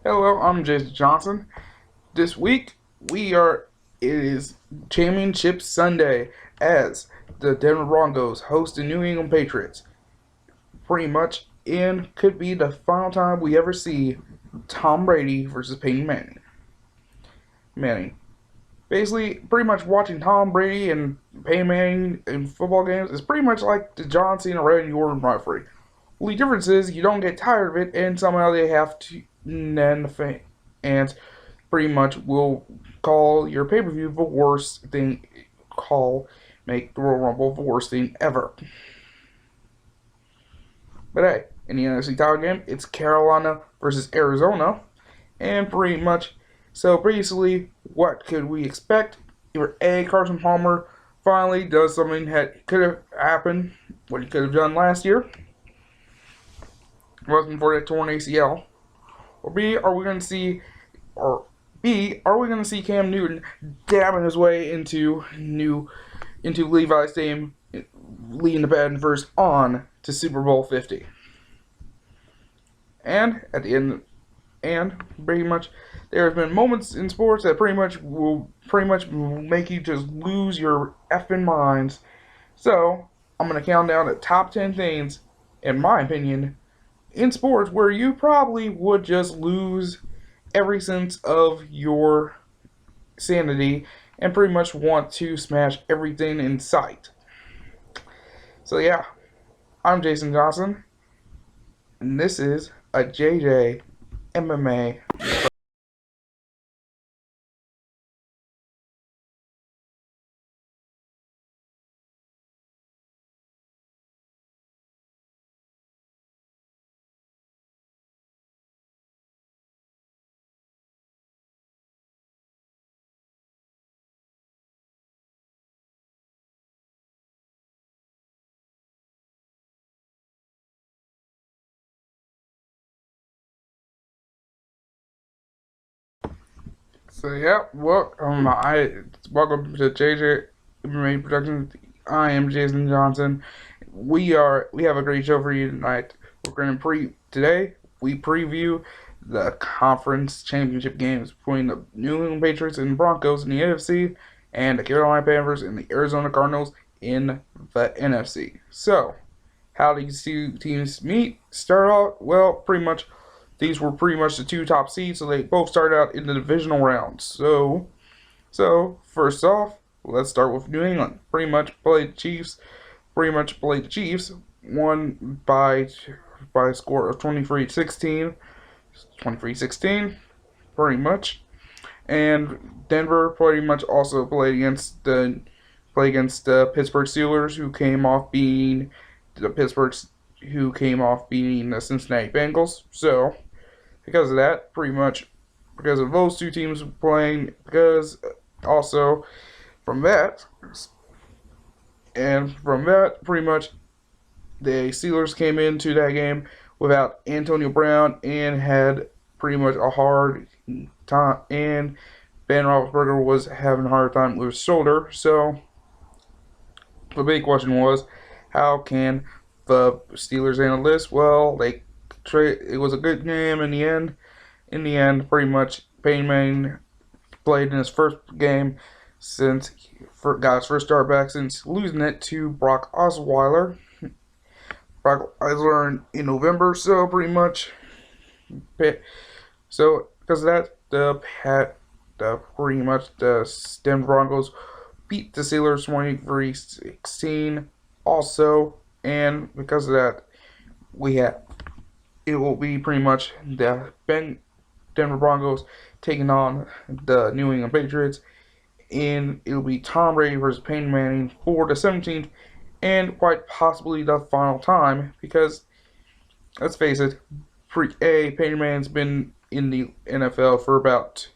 Hello, I'm Jason Johnson. This week it is Championship Sunday as the Denver Broncos host the New England Patriots. Pretty much in could be the final time we ever see Tom Brady versus Peyton Manning. Basically, pretty much watching Tom Brady and Peyton Manning in football games is pretty much like the John Cena Randy Orton rivalry. Only difference is you don't get tired of it, and somehow they have to. And then the fans pretty much will call your pay per view the worst thing. Make the Royal Rumble the worst thing ever. But hey, in the NFC title game, it's Carolina versus Arizona, and pretty much. So basically, what could we expect? Either A, Carson Palmer finally does something that could have happened, what he could have done last year, wasn't for that torn ACL. Or B, are we going to see Cam Newton dabbing his way into Levi's Stadium, leading the Badgers on to Super Bowl 50? And at the end, and pretty much, there have been moments in sports that pretty much will make you just lose your effing minds. So I'm gonna count down the top 10 things, in my opinion, in sports where you probably would just lose every sense of your sanity and pretty much want to smash everything in sight. So yeah, I'm Jason Johnson, and this is a JJ MMA. So yeah, welcome to JJ MMA Productions. I am Jason Johnson. We have a great show for you tonight. We're going to we preview the conference championship games between the New England Patriots and Broncos in the AFC and the Carolina Panthers and the Arizona Cardinals in the NFC. So, how these two teams meet? Start out, well, pretty much these were pretty much the two top seeds, so they both started out in the divisional rounds. So first off, let's start with New England. Pretty much played the Chiefs, won by a score of 23-16, pretty much. And Denver pretty much also played against the Pittsburgh Steelers, who came off beating the Cincinnati Bengals. So because of that, because of those two teams playing, because also from that, pretty much the Steelers came into that game without Antonio Brown and had pretty much a hard time, and Ben Roethlisberger was having a hard time with his shoulder. So the big question was, how can the Steelers handle this? Well, it was a good game in the end. In the end, pretty much Peyton Manning played in his first game got his first start back since losing it to Brock Osweiler. In November, so pretty much, so because of that, the Denver Broncos beat the Steelers 23-16. Also, and because of that, it will be pretty much the Denver Broncos taking on the New England Patriots, and it'll be Tom Brady versus Peyton Manning for the 17th and quite possibly the final time, because let's face it, Peyton Manning's been in the NFL for about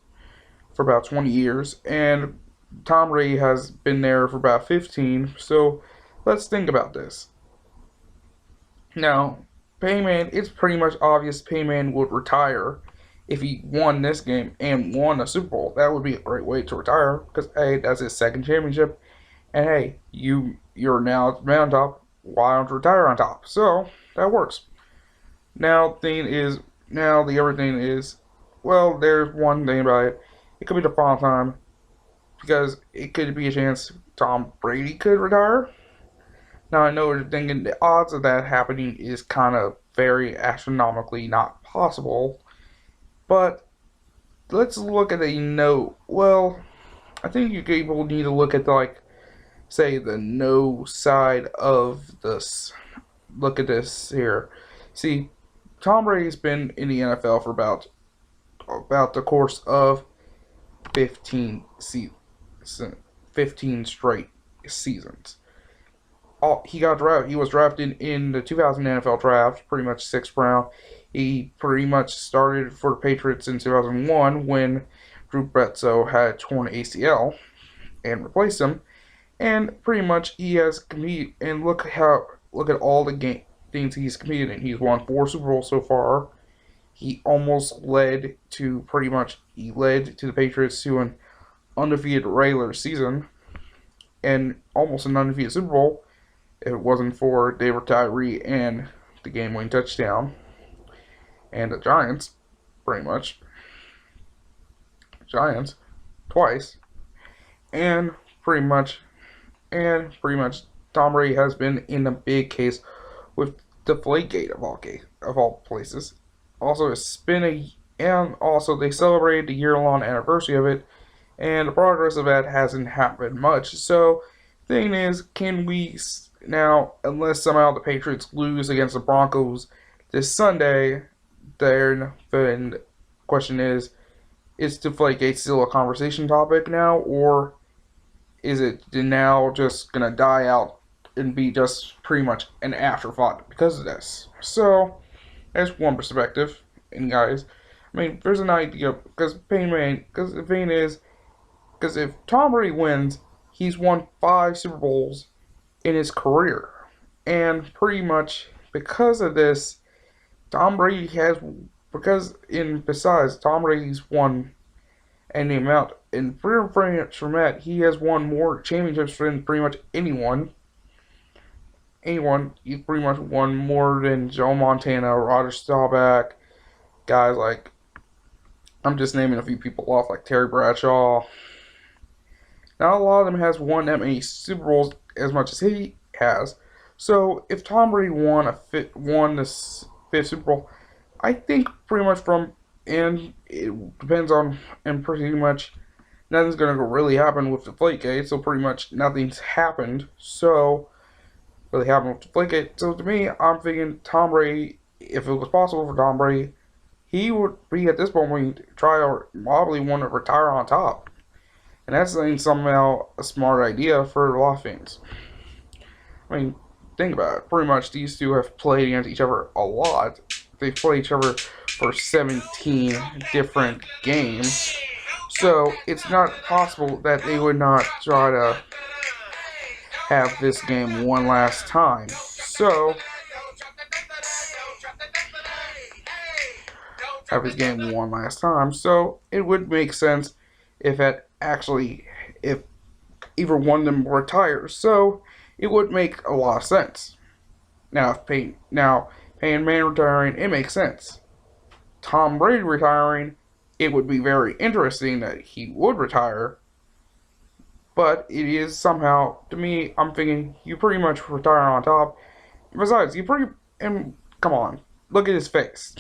20 years, and Tom Brady has been there for about 15. So let's think about this. Now, it's pretty much obvious Peyton Manning would retire if he won this game and won a Super Bowl. That would be a great way to retire, because hey, that's his second championship, and hey, you're now on top. Why don't you retire on top? So that works. Now the other thing is well, there's one thing about it. It could be the final time because it could be a chance Tom Brady could retire. Now I know you're thinking the odds of that happening is kind of very astronomically not possible, but let's look at a note. Well, I think you people need to look at say the no side of this. Look at this here. See, Tom Brady's been in the NFL for about the course of 15 seasons, 15 straight seasons. He was drafted in the 2000 NFL draft, pretty much sixth round. He pretty much started for the Patriots in 2001 when Drew Bledsoe had torn ACL and replaced him. And pretty much he has competed. And look at all the things he's competed in. He's won 4 Super Bowls so far. He almost led to the Patriots to an undefeated regular season and almost an undefeated Super Bowl if it wasn't for David Tyree and the game-winning touchdown and the Giants, pretty much. Giants twice, and pretty much Tom Brady has been in a big case with Deflategate of all places. Also, and also they celebrated the year-long anniversary of it, and the progress of that hasn't happened much. So, thing is, can we now, unless somehow the Patriots lose against the Broncos this Sunday, then the question is Deflategate still a conversation topic now, or is it now just gonna die out and be just pretty much an afterthought because of this? So that's one perspective. And guys, I mean, there's an idea because the thing is, because if Tom Brady wins, he's won 5 Super Bowls in his career, and pretty much because of this, Tom Brady's won and the amount and pretty much from that he has won more championships than pretty much anyone. He's pretty much won more than Joe Montana, Roger Staubach, guys like I'm just naming a few people off like Terry Bradshaw. Not a lot of them has won that many Super Bowls as much as he has. So if Tom Brady won this 5th Super Bowl, I think pretty much and it depends on, and pretty much nothing's going to really happen with Deflategate, so pretty much nothing's happened. So, really happened with Deflategate. So to me, I'm thinking Tom Brady, if it was possible for Tom Brady, he would be at this point try or probably want to retire on top. And that's somehow a smart idea for a lot of fans. I mean, think about it. Pretty much these two have played against each other a lot. They've played each other for 17 different games. So it's not possible that they would not try to have this game one last time. So it would make sense if either one of them retires. So it would make a lot of sense. Now if Peyton Manning retiring, it makes sense. Tom Brady retiring, it would be very interesting that he would retire. But it is somehow, to me, I'm thinking you pretty much retire on top. Besides, come on, look at his face.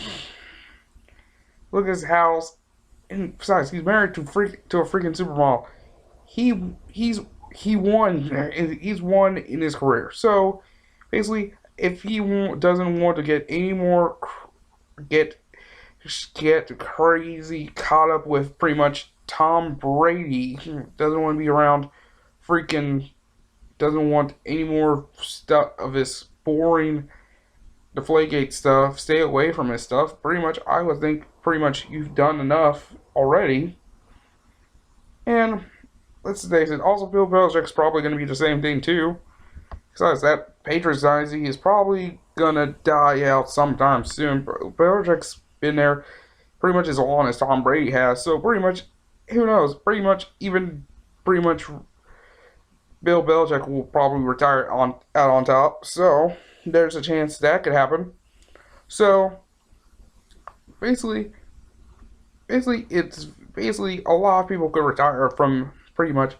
Look at his house. And besides, he's married to a freaking supermodel. He's won in his career. So basically, if he doesn't want to get any more get crazy caught up with pretty much Tom Brady, doesn't want to be around doesn't want any more stuff of this boring Deflategate stuff, stay away from his stuff. Pretty much, I would think pretty much you've done enough already. And let's face it, also Bill Belichick's probably going to be the same thing too. Besides that, Patriots dynasty is probably going to die out sometime soon. Belichick's been there pretty much as long as Tom Brady has. So pretty much, who knows? Pretty much Bill Belichick will probably retire out on top. So there's a chance that could happen. So basically, it's basically a lot of people could retire from pretty much.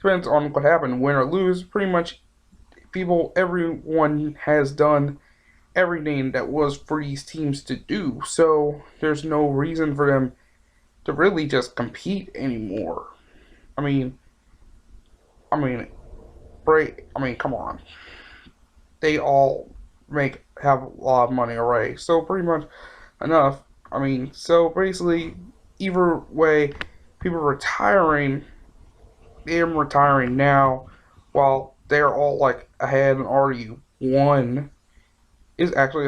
Depends on what happened, win or lose. Pretty much, everyone has done everything that was for these teams to do. So there's no reason for them to really just compete anymore. I mean, I mean, come on. They all have a lot of money already. So pretty much enough. So basically, either way, people retiring, them retiring now, while they're all like ahead and already won, is actually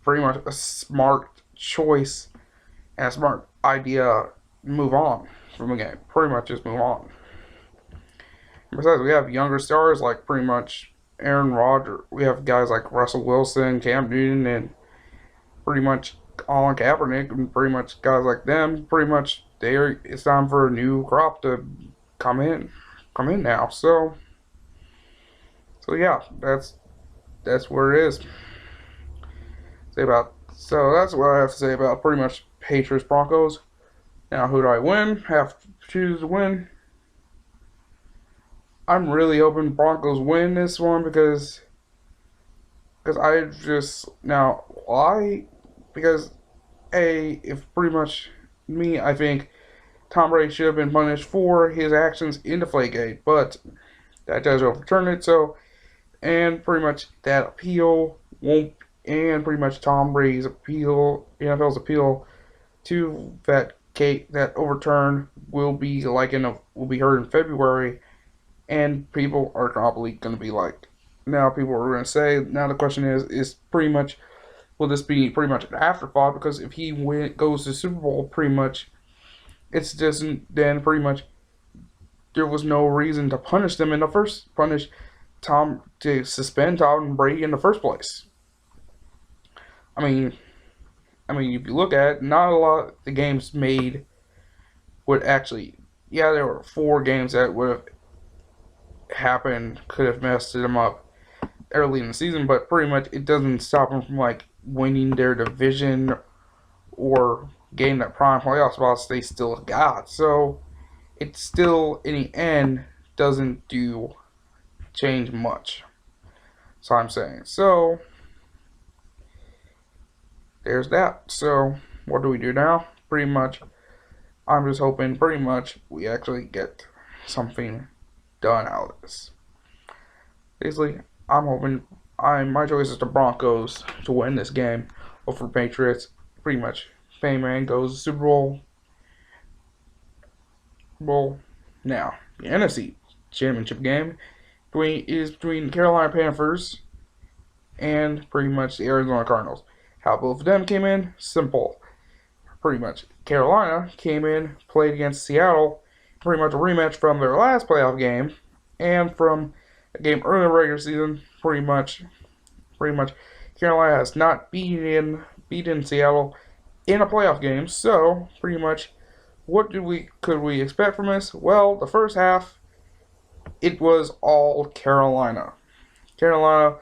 pretty much a smart choice and a smart idea. Move on from the game. Pretty much just move on. Besides, we have younger stars like pretty much Aaron Rodgers. We have guys like Russell Wilson, Cam Newton, and pretty much Colin Kaepernick, and pretty much guys like them. Pretty much, it's time for a new crop to come in, now. So yeah, that's where it is. So that's what I have to say about pretty much Patriots Broncos. Now, who do I win? Have to choose to win. I'm really hoping Broncos win this one because I just now why because if pretty much me, I think Tom Brady should have been punished for his actions in Deflategate, but that does overturn it. So, and pretty much that appeal won't, and pretty much Tom Brady's appeal, NFL's appeal to that overturn will be will be heard in February, and people are probably going to be like, now people are going to say, now the question is pretty much, will this be pretty much an afterthought? Because if he goes to Super Bowl, pretty much, it's just then pretty much there was no reason to punish them to suspend Tom Brady in the first place. I mean, if you look at it, not a lot of the games made would actually, yeah, there were 4 games that would have happened, could have messed them up early in the season, but pretty much it doesn't stop them from like winning their division or getting that prime playoff spots they still got. So it still, in the end, doesn't change much. So I'm saying. So there's that. So what do we do now? Pretty much, I'm just hoping pretty much we actually get something done out of this. Basically, I'm hoping my choice is the Broncos to win this game over Patriots. Pretty much, Payman goes Super Bowl. Now, the NFC Championship game is between the Carolina Panthers and pretty much the Arizona Cardinals. How both of them came in? Simple. Pretty much, Carolina came in, played against Seattle, pretty much a rematch from their last playoff game, and from a game early in the regular season. Pretty much, Carolina has not beaten Seattle in a playoff game. So pretty much, what could we expect from this? Well, the first half, it was all Carolina. Carolina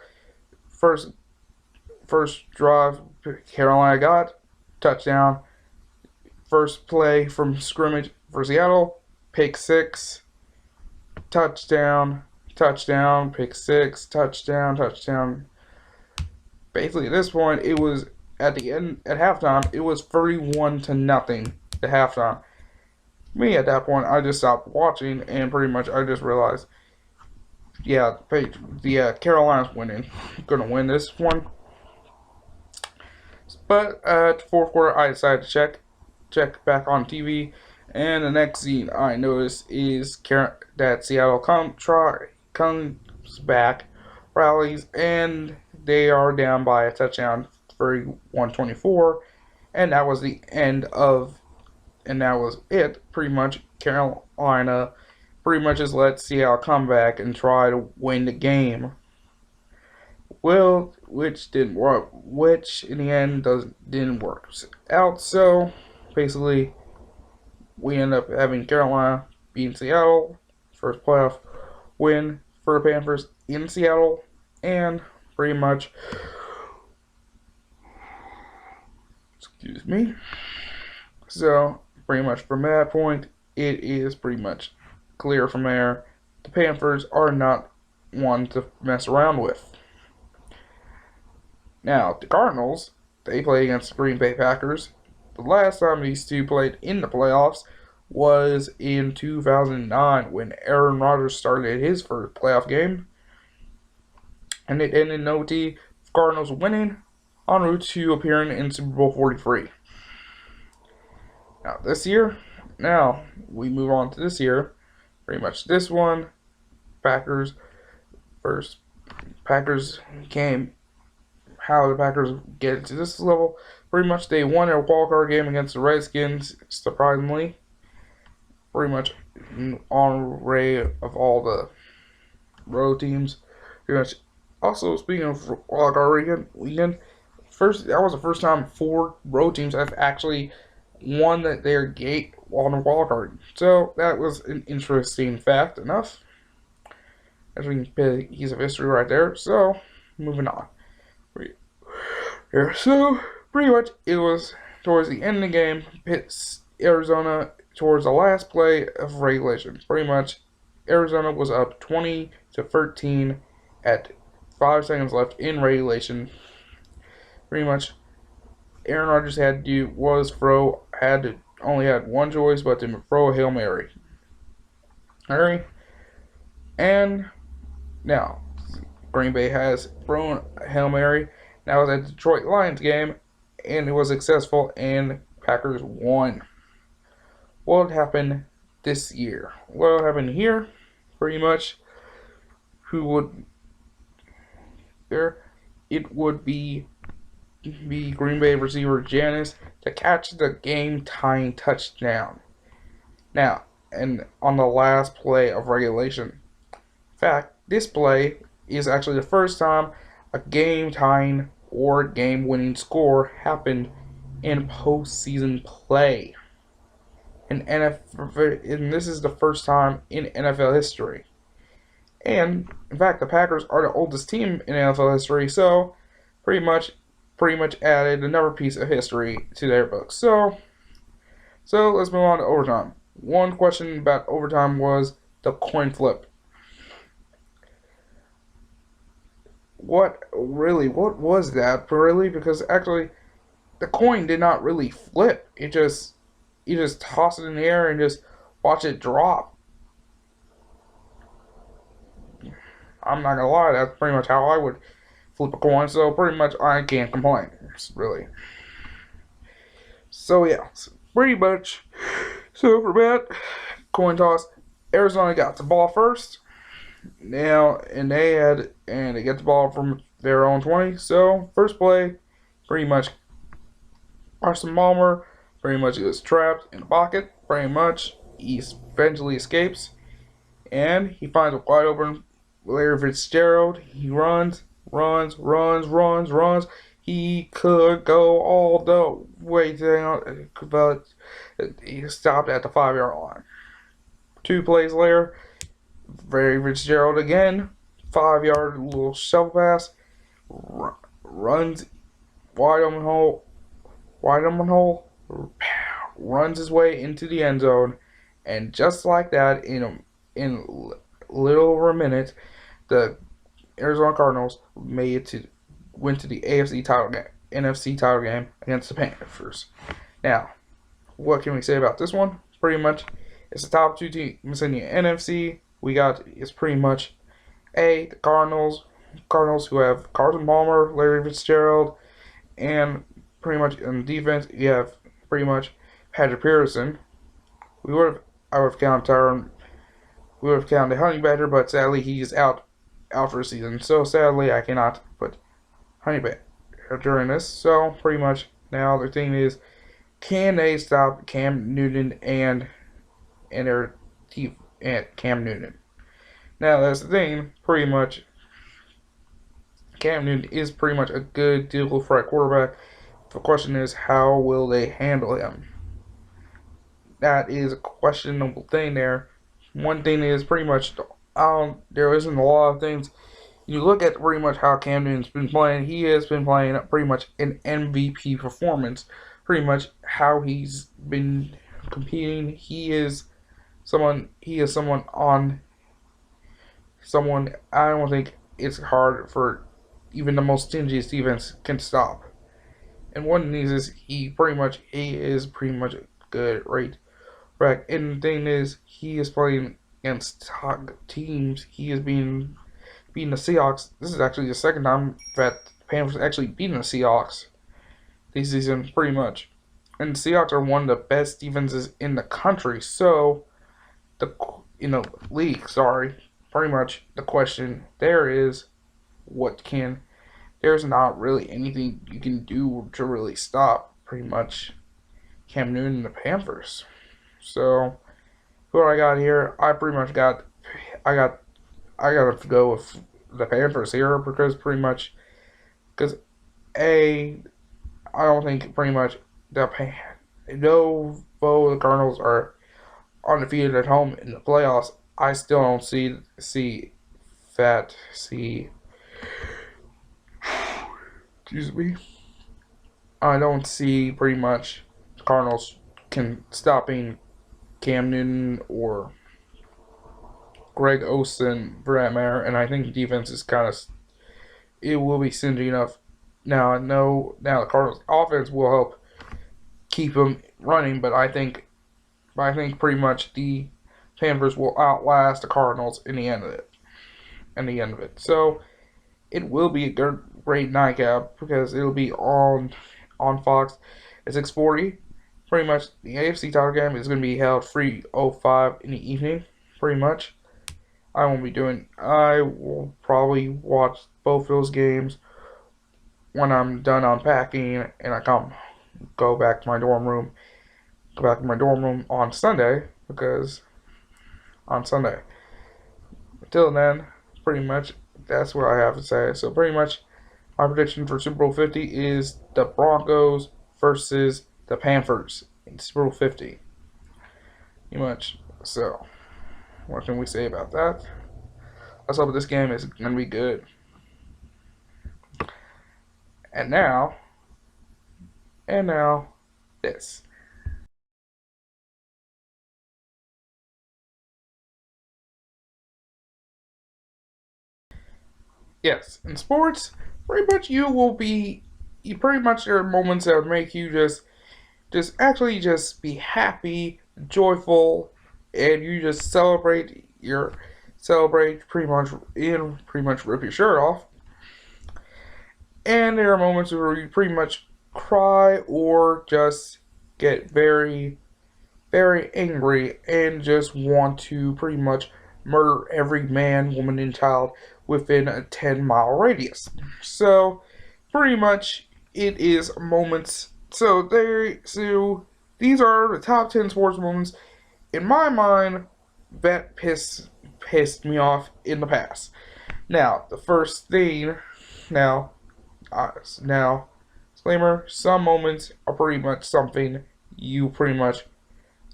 first drive, Carolina got touchdown. First play from scrimmage for Seattle, pick 6, touchdown, pick 6, touchdown. Basically, at this point, it was at halftime, it was 31-0 at halftime. Me, at that point, I just stopped watching, and pretty much I just realized, yeah, Carolina's winning. Gonna win this one. But at the fourth quarter, I decided to check back on TV, and the next scene I noticed is that Seattle comes back, rallies, and they are down by a touchdown, 31-24, and that was it. Pretty much, Carolina pretty much just let Seattle come back and try to win the game. Well, which didn't work. Which in the end didn't work out. So basically, we end up having Carolina beating Seattle, first playoff win for the Panthers in Seattle, and pretty much, excuse me, So pretty much from that point, it is pretty much clear from there. The Panthers are not one to mess around with. Now the Cardinals, they play against the Green Bay Packers. The last time these two played in the playoffs was in 2009 when Aaron Rodgers started his first playoff game, and it ended in OT. Cardinals winning en route to appearing in Super Bowl 43. Now this year, now we move on to this year. Pretty much this one, Packers first. Packers came. How the Packers get to this level? Pretty much they won their wildcard game against the Redskins, surprisingly. Pretty much on array of all the road teams. Pretty much. Also, speaking of wildcard weekend, that was the first time 4 road teams have actually won their gate on a wildcard. So that was an interesting fact enough. As we can put a piece of history right there. So moving on. So pretty much it was towards the end of the game, Arizona towards the last play of regulation. Pretty much Arizona was up 20-13 at 5 seconds left in regulation. Pretty much Aaron Rodgers only had one choice but to throw a Hail Mary. And now Green Bay has thrown a Hail Mary. Now it's a Detroit Lions game, and it was successful, and Packers won. What would happen this year? What would happen here? Pretty much, it would be Green Bay receiver Janis to catch the game-tying touchdown. Now, and on the last play of regulation. In fact, this play is actually the first time a game-tying or game-winning score happened in postseason play. And this is the first time in NFL history. And in fact, the Packers are the oldest team in NFL history, so pretty much added another piece of history to their books. So let's move on to overtime. One question about overtime was the coin flip. What was that really? Because actually, the coin did not really flip. You just toss it in the air and just watch it drop. I'm not gonna lie, that's pretty much how I would flip a coin. So pretty much I can't complain, really. So yeah, pretty much. So for that coin toss, Arizona got the ball first. Now, and they get the ball from their own 20. So first play, pretty much Carson Palmer pretty much gets trapped in the pocket. Pretty much he eventually escapes, and he finds a wide open Larry Fitzgerald. He runs. He could go all the way down, but he stopped at the 5-yard line. 2 plays later, Larry Fitzgerald again, 5-yard little shovel pass, runs wide open hole, runs his way into the end zone, and just like that, in little over a minute, the Arizona Cardinals went to the NFC title game against the Panthers. Now, what can we say about this one? Pretty much, it's the top 2 teams in the NFC. It's pretty much the Cardinals who have Carson Palmer, Larry Fitzgerald, and pretty much in defense you have pretty much Patrick Peterson. I would have counted Honey Badger, but sadly he's out for the season. So sadly I cannot put Honey Badger during this. So pretty much now the thing is, can they stop Cam Newton and their team at Cam Newton? Now that's the thing. Pretty much Cam Newton is pretty much a good dual threat quarterback. The question is, how will they handle him? That is a questionable thing there. One thing is pretty much there isn't a lot of things. You look at pretty much how Cam Newton's been playing. He has been playing pretty much an MVP performance pretty much how he's been competing. He is someone on someone I don't think it's hard for even the most stingiest defense can stop. And one of these is he is pretty much good right. And the thing is he is playing against top teams. He is beating the Seahawks. This is actually the second time that the Panthers actually beaten the Seahawks this season, pretty much. And the Seahawks are one of the best defenses in the country. So the league. Sorry, pretty much the question there is, what can there's not really anything you can do to really stop pretty much Cam Newton and the Panthers. So what I got here, I got I got to go with the Panthers here because pretty much because a I don't think pretty much though the Cardinals are undefeated at home in the playoffs, I still don't see excuse me. I don't see pretty much the Cardinals can stopping Cam Newton or Greg Olsen for that matter, and I think defense is kind of it will be stingy enough. Now I know now the Cardinals offense will help keep them running, but I think pretty much the Panthers will outlast the Cardinals in the end of it. So it will be a great nightcap because it'll be on Fox at 6:40. Pretty much the AFC title game is going to be held 3:05 in the evening. Pretty much. I will probably watch both those games when I'm done unpacking and I go back to my dorm room. Go back to my dorm room on Sunday because on Sunday. Until then, pretty much that's what I have to say. So pretty much my prediction for Super Bowl 50 is the Broncos versus the Panthers in Super Bowl 50. Pretty much. So what can we say about that? Let's hope this game is going to be good. And now, this. Yes, in sports, pretty much you pretty much there are moments that make you just be happy, joyful, and you just celebrate pretty much rip your shirt off. And there are moments where you pretty much cry or just get very angry and just want to pretty much murder every man, woman, and child within a 10-mile radius. So, pretty much, it is moments. So these are the top 10 sports moments in my mind that pissed me off in the past. Now, the first thing, now, now, disclaimer: some moments are pretty much something you pretty much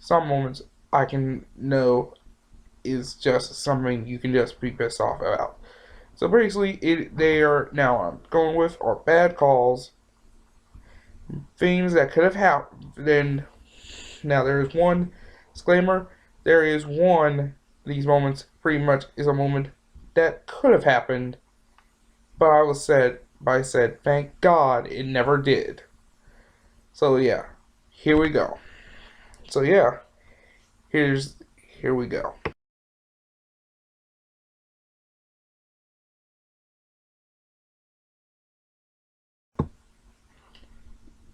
some moments I can know is just something you can just be pissed off about. So basically, they are now I'm going with are bad calls, things that could have happened. Then now there is one disclaimer. There is one these moments pretty much is a moment that could have happened, but I said thank God it never did. So yeah, here we go. So yeah, here we go.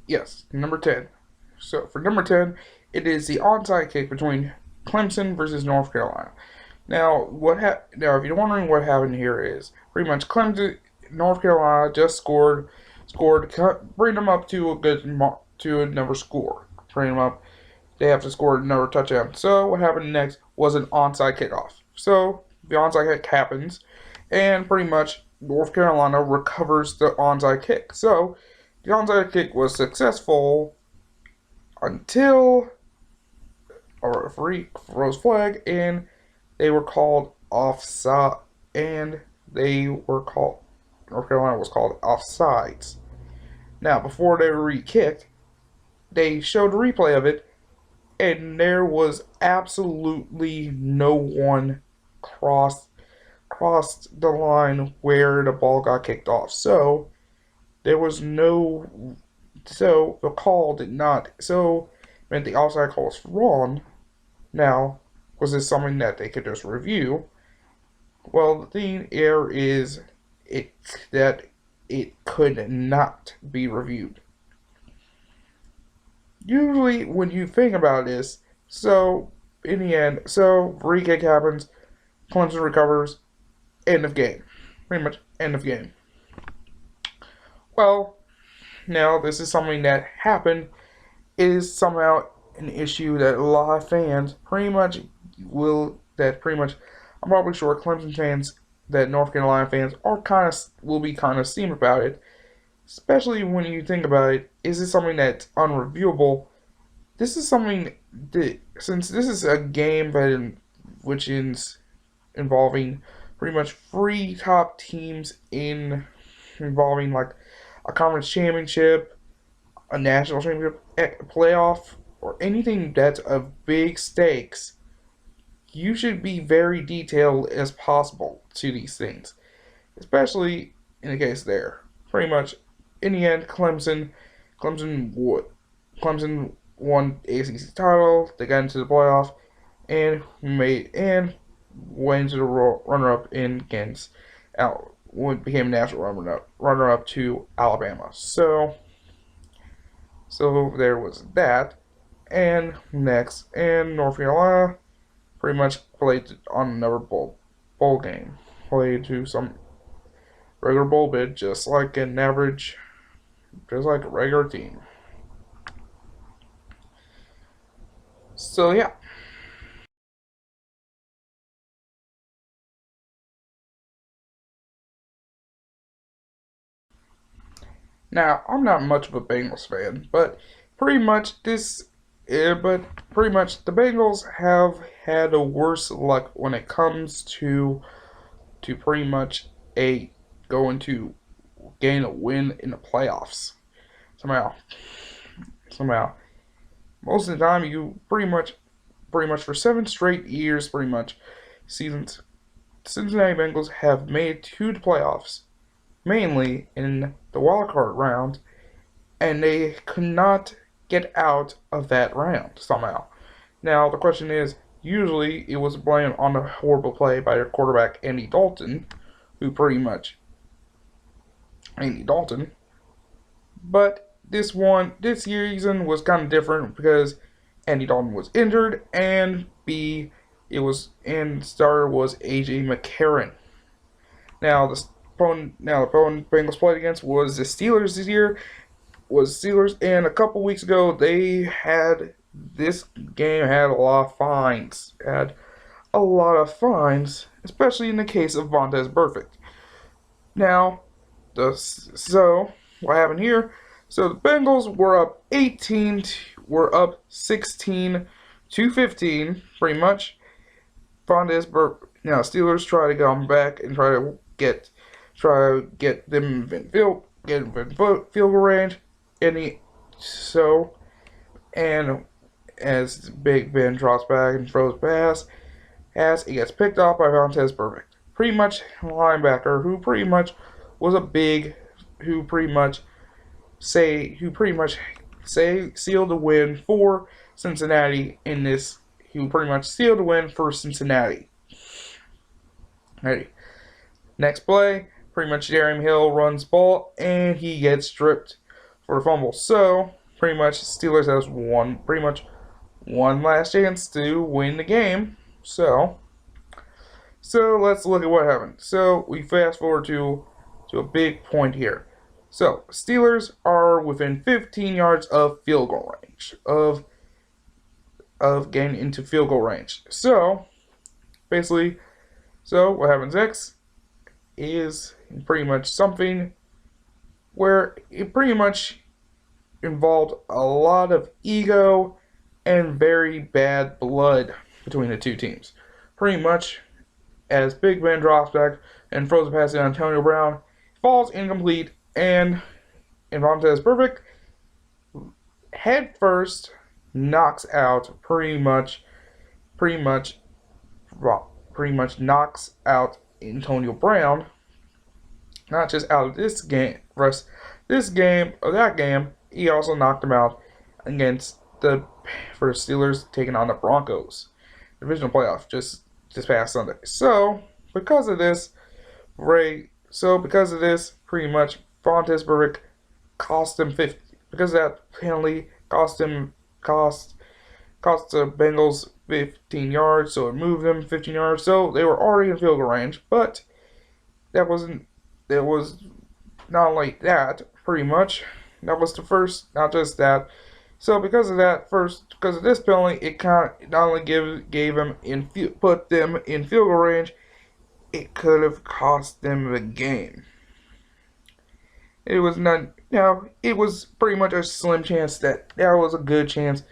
Yes, number 10. So for number 10, it is the onside kick between Clemson versus North Carolina. Now if you're wondering what happened here is pretty much Clemson North Carolina just scored to bring them up to to another score. Bring them up. They have to score another touchdown. So what happened next was an onside kickoff. So the onside kick happens, and pretty much North Carolina recovers the onside kick. So the onside kick was successful until a referee throws flag and they were called offside and they were called North Carolina was called offsides. Now before they were re-kicked, they showed a replay of it, and there was absolutely no one crossed crossed the line where the ball got kicked off. So there was no so the call did not so meant the offside call was wrong. Now, was this something that they could just review? Well, the thing here is it that it could not be reviewed. Usually, when you think about this, so in the end, so free kick happens, Clemson recovers, end of game. Pretty much end of game. Well, now this is something that happened. It is somehow an issue that a lot of fans pretty much I'm probably sure Clemson fans that North Carolina fans are will be kind of steam about it. Especially when you think about it, is this something that's unreviewable? This is something that, since this is a game which is involving pretty much three top teams involving like a conference championship, a national championship, a playoff, or anything that's of big stakes, you should be very detailed as possible to these things, especially in the case there. Pretty much, in the end, Clemson won ACC title. They got into the playoff and went into the runner-up in Kansas. Became national runner-up to Alabama. So there was that. And next, and North Carolina pretty much played on another bowl game. Played to some regular bowl bid, just like a regular team. So yeah. Now, I'm not much of a Bengals fan, but pretty much the Bengals have had a worse luck when it comes to pretty much a going to gain a win in the playoffs. Somehow, somehow, most of the time you pretty much for 7 straight years, pretty much seasons, Cincinnati Bengals have made to the playoffs, mainly in the wild card round, and they could not get out of that round somehow. Now, the question is, usually it was blamed on a horrible play by their quarterback, Andy Dalton, but this season was kind of different because Andy Dalton was injured, and starter was AJ McCarron. Now the opponent Bengals played against was the Steelers this year. And a couple weeks ago this game had a lot of fines. Especially in the case of Vontaze Burfict. Now, so what happened here? So the Bengals were up 16 to 15, pretty much. Now Steelers try to come back and try to get them in field goal range, and as Big Ben drops back and throws pass, as it gets picked off by Vontaze Burfict, pretty much linebacker who pretty much was a big who pretty much sealed the win for Cincinnati in this. Who pretty much sealed the win for Cincinnati. Ready. Next play, pretty much Jeremy Hill runs ball and he gets stripped for a fumble. So pretty much Steelers has one last chance to win the game. So let's look at what happened. So we fast forward to a big point here. So Steelers are within 15 yards of field goal range of getting into field goal range. So basically, what happens next is pretty much something where it pretty much involved a lot of ego and very bad blood between the two teams. Pretty much, as Big Ben drops back and throws a pass to Antonio Brown, falls incomplete, and Vontaze Burfict head first knocks out pretty much pretty much knocks out Antonio Brown. Not just out of this game, rest this game or that game. He also knocked him out against the for the Steelers taking on the Broncos, divisional playoff just past Sunday. So because of this, pretty much Vontaze Burfict cost him 50. Because of that penalty cost the Bengals 15 yards, so it moved them 15 yards. So they were already in field goal range, but that was not like that. Pretty much, that was the first. Not just that. So because of this penalty, it kind of not only gave them put them in field goal range, it could have cost them the game. It was not. It was pretty much a slim chance that there was a good chance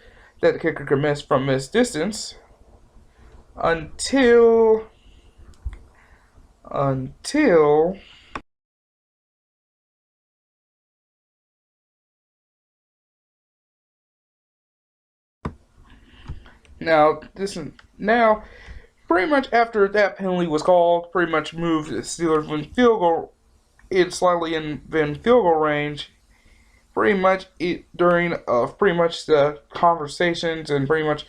that the kicker could miss from this distance until now pretty much after that penalty was called, pretty much moved the Steelers in field goal. It's slightly in field goal range. Pretty much during pretty much the conversations and pretty much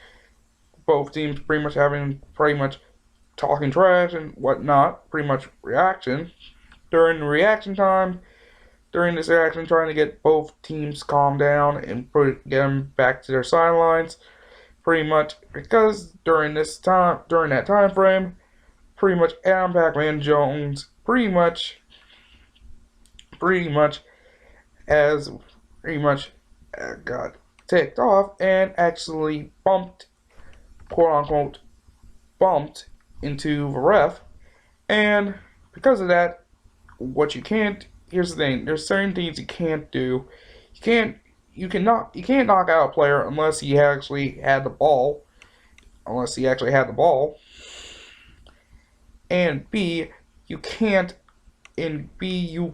both teams pretty much having pretty much talking trash and whatnot. Pretty much reaction during the reaction time. During this reaction, trying to get both teams calmed down and get them back to their sidelines. Pretty much because during that time frame, pretty much Adam Pac-Man Jones got ticked off and actually quote unquote bumped into the ref. And because of that, here's the thing, there's certain things you can't do. You can't knock out a player unless he actually had the ball. And you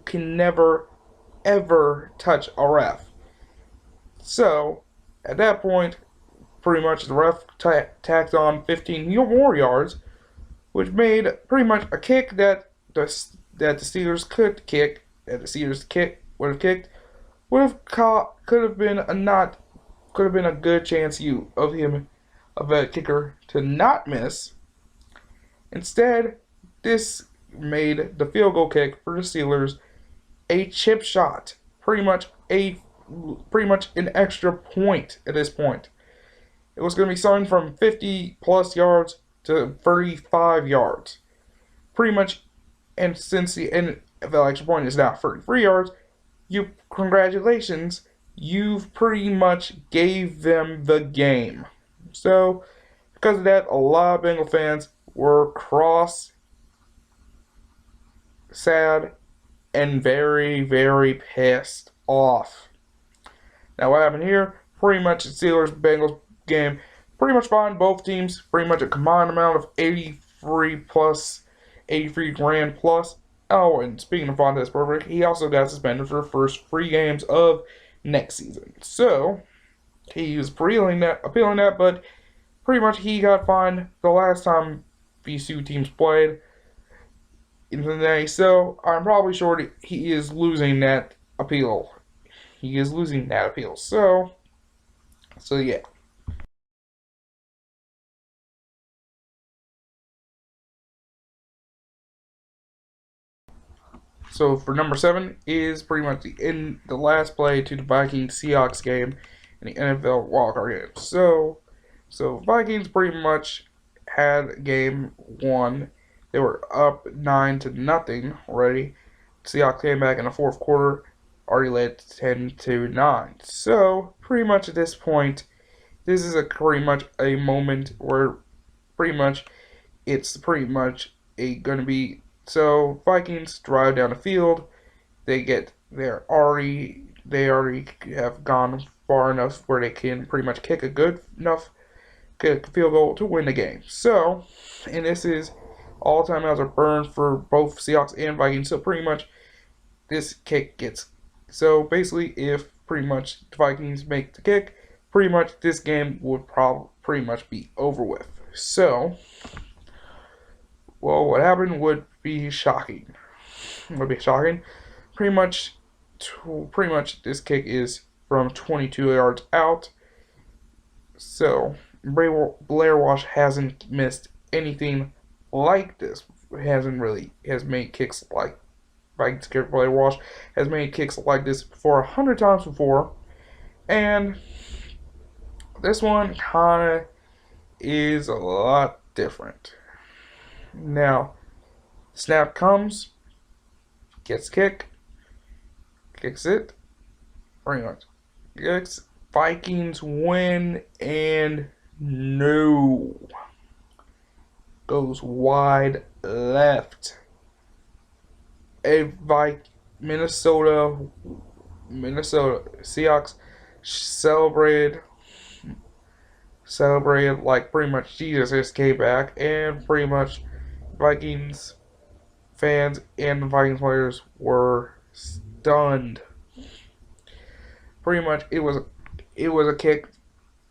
can never ever touch a ref. So at that point, pretty much the ref tacked on 15 more yards, which made pretty much a kick that the Steelers could kick, could have been a good chance of a kicker to not miss. Instead, this made the field goal kick for the Steelers a chip shot, pretty much an extra point at this point. It was going to be something from 50 plus yards to 35 yards. Pretty much, and since the extra point is now 33 yards, congratulations, you've pretty much gave them the game. So, because of that, a lot of Bengal fans were cross, sad, and very, very pissed off. Now, what happened here? Pretty much the Steelers-Bengals game. Pretty much fine. Both teams. Pretty much a combined amount of 83 grand plus. Oh, and speaking of Vontaze Burfict, he also got suspended for the first 3 games of next season. So, he was appealing that, but pretty much he got fined the last time these two teams played in the day. So, I'm probably sure he is losing that appeal. So yeah. So for number 7 is pretty much the last play to the Vikings Seahawks game in the NFL wildcard game. So Vikings pretty much had game 1. They were up 9-0 already. Seahawks came back in the fourth quarter, already led 10-9. So pretty much at this point, this is pretty much a moment where it's going to be. So Vikings drive down the field. They already have gone far enough where they can pretty much kick a good enough field goal to win the game. So, and this is all timeouts are burned for both Seahawks and Vikings. So pretty much this kick gets. So basically, if pretty much the Vikings make the kick, pretty much this game would probably pretty much be over with. So, well, what happened would be shocking. Would be shocking. Pretty much, pretty much this kick is from 22 yards out. So Blair Walsh hasn't missed anything like this. Has made kicks like Blair Walsh has made kicks like this before 100 times before, and this one kind of is a lot different. Now, snap comes, gets kicks it, pretty much kicks. Vikings win, and no, goes wide left. A Minnesota Seahawks celebrated like pretty much Jesus just came back, and pretty much Vikings fans and the Vikings players were stunned. Pretty much it was a kick.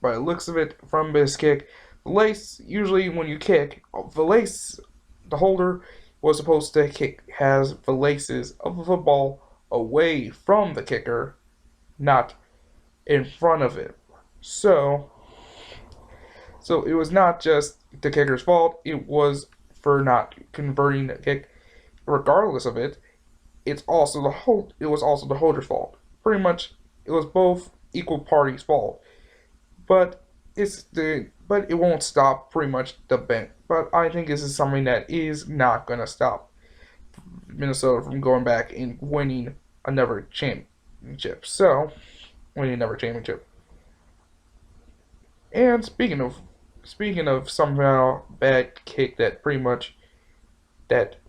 By the looks of it, from this kick, the lace, usually when you kick, the holder was supposed to has the laces of the football away from the kicker, not in front of it. So it was not just the kicker's fault, it was for not converting the kick. Regardless of it, it was also the holder's fault. Pretty much, it was both equal parties' fault. But it won't stop pretty much the bench. But I think this is something that is not gonna stop Minnesota from going back and winning another championship. So, winning another championship. And speaking of somehow bad kick that pretty much that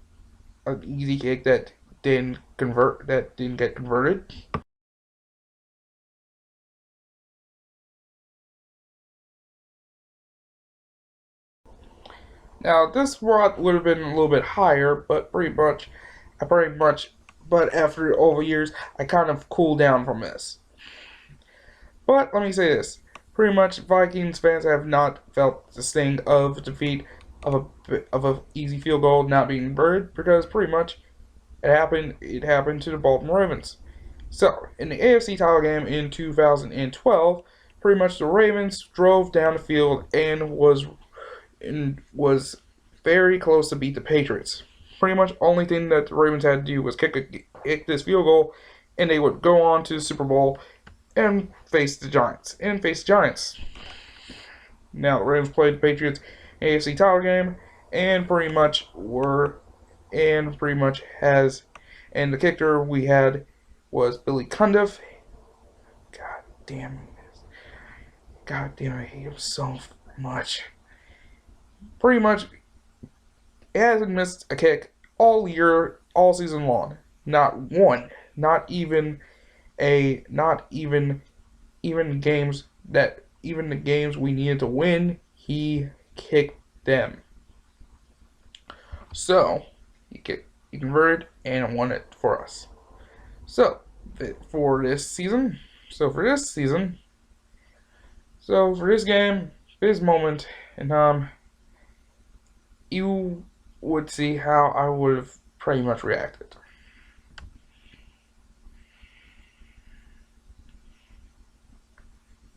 an easy kick that didn't get converted. Now this rod would have been a little bit higher, but but after all the years, I kind of cooled down from this. But let me say this: pretty much, Vikings fans have not felt the sting of defeat of a easy field goal not being converted, because pretty much it happened to the Baltimore Ravens. So in the AFC title game in 2012, pretty much the Ravens drove down the field and was very close to beat the Patriots. Pretty much only thing that the Ravens had to do was kick this field goal, and they would go on to the Super Bowl and face the Giants. Now the Ravens played the Patriots AFC title game, and pretty much and the kicker we had was Billy Cundiff. God damn, I hate him so much. Pretty much, it hasn't missed a kick all year, all season long. Not one. Not even even the games we needed to win, he kicked them. So he converted and won it for us. So for this season, for this game, this moment, and you would see how I would have pretty much reacted.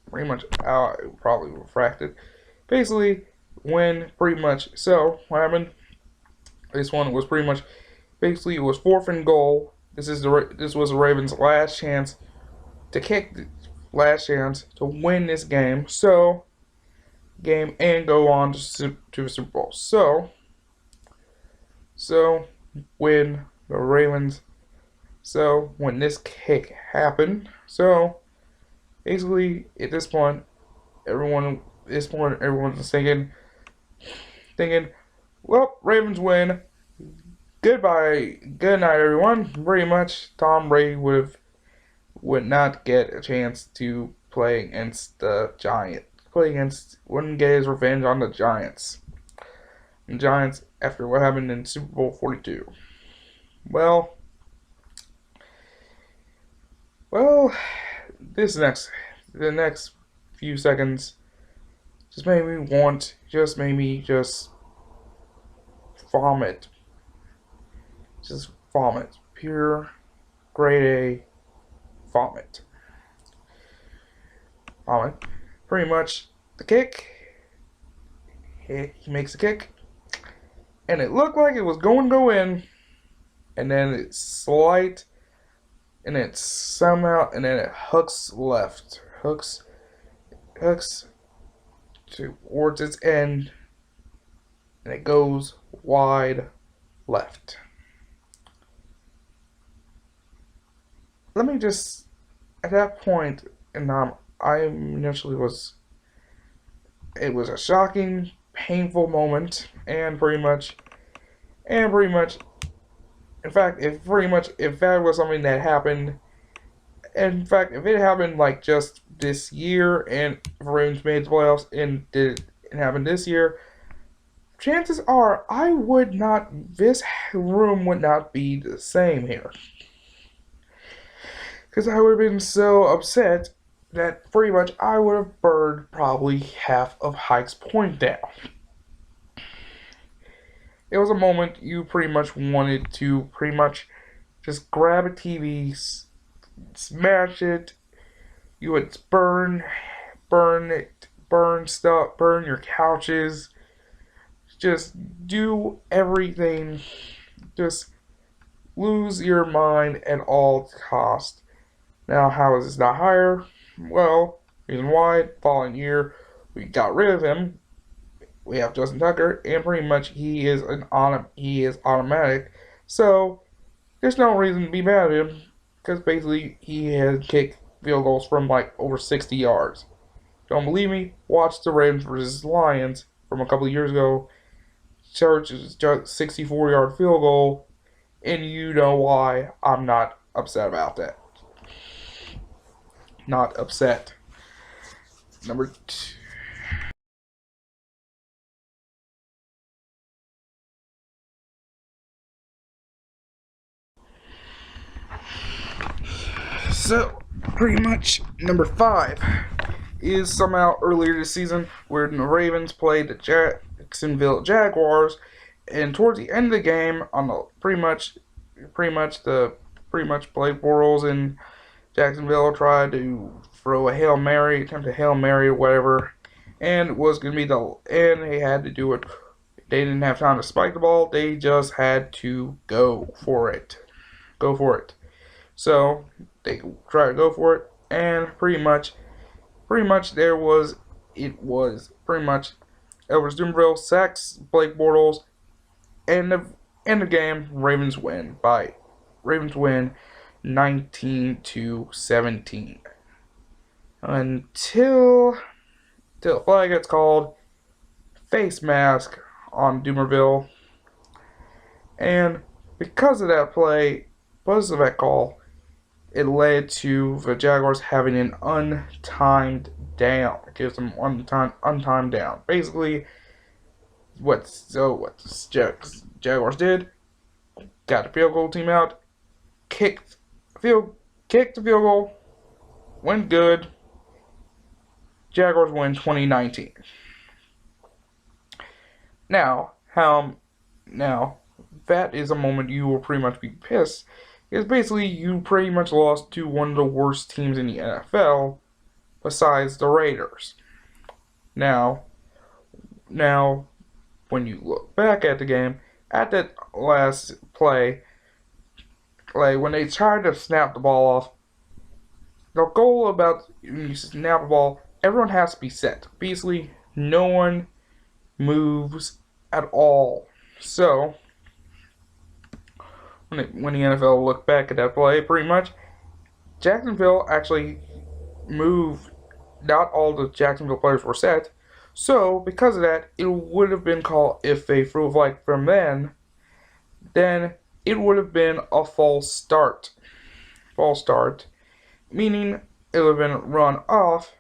Pretty much how I probably would have reacted. Basically, what happened? This one was pretty much, basically it was 4th and goal. This was the Ravens' last chance to win this game. And go on to the Super Bowl. When the Ravens, when this kick happened, basically at this point, everyone's thinking, well, Ravens win. Goodbye, good night, everyone. Pretty much, Tom Brady would not get a chance to play against the Giants. Wouldn't get his revenge on the Giants. The Giants, after what happened in Super Bowl 42. Well, the next few seconds just made me just vomit. Just vomit. Pure grade A vomit. Vomit. Pretty much the kick. He makes a kick. And it looked like it was going to go in. And then it's slight. And it's somehow. And then it hooks left. Hooks towards its end. And it goes wide left. Let me just, at that point, and I initially it was a shocking, painful moment, and pretty much, in fact, if that was something that happened, in fact, if it happened like just this year, and if Ravens made the playoffs, and it happened this year, chances are this room would not be the same here. Because I would have been so upset that pretty much I would have burned probably half of Hike's Point down. It was a moment you pretty much wanted to pretty much just grab a TV, smash it. You would burn stuff, burn your couches. Just do everything. Just lose your mind at all cost. Now, how is this not higher? Well, reason why, following year, we got rid of him. We have Justin Tucker, and pretty much he is automatic. So, there's no reason to be mad at him, because basically he has kicked field goals from like over 60 yards. Don't believe me? Watch the Ravens versus Lions from a couple of years ago. Church's 64-yard field goal, and you know why I'm not upset about that. Not upset. Number 2. So, pretty much number 5 is somehow earlier this season where the Ravens played the Jacksonville Jaguars, and towards the end of the game, on the pretty much Blake Bortles and Jacksonville tried to throw a Hail Mary, attempt a Hail Mary or whatever, and it was going to be and they had to do it. They didn't have time to spike the ball. They just had to go for it. So they tried to go for it, and pretty much it was Elvis Dumervil sacks Blake Bortles, and the game. Ravens win 19-17 until the flag gets called, face mask on Dumervil, and because of that call, it led to the Jaguars having an untimed down. It gives them untimed down. Basically, what the Jaguars did, got the field goal team out, kicked the field goal, went good. Jaguars win 2019. Now that is a moment you will pretty much be pissed. Because basically you pretty much lost to one of the worst teams in the NFL besides the Raiders. Now, when you look back at the game, at that last play, like when they tried to snap the ball off, the goal about when you snap the ball, everyone has to be set. Basically, no one moves at all. So, when the NFL looked back at that play, pretty much, Jacksonville actually moved. Not all the Jacksonville players were set. So, because of that, it would have been called, if they threw a flag from then it would have been a false start. Meaning it would have been ran off.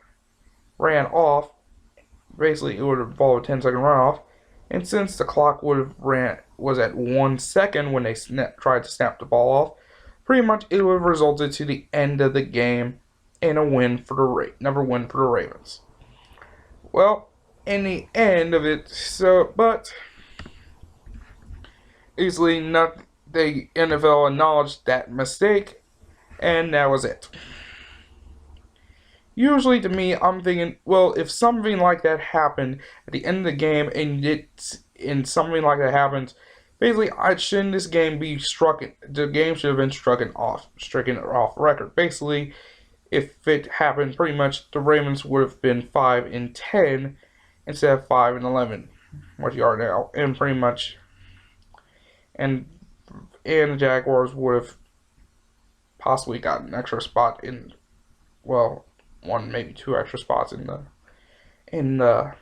Basically, it would have followed a 10-second runoff. And since the clock was at 1 second when they tried to snap the ball off, pretty much it would have resulted to the end of the game and another win for the Ravens. Well, in the end of it, but easily not the NFL acknowledged that mistake, and that was it. Usually, to me, I'm thinking, well, if something like that happened at the end of the game, and something like that happens, basically, I shouldn't this game be struck. The game should have been stricken off record. Basically, if it happened, pretty much the Ravens would have been 5-10 instead of 5-11, what you are now, and pretty much, and and the Jaguars would have possibly gotten an extra spot in, well, one maybe two extra spots in the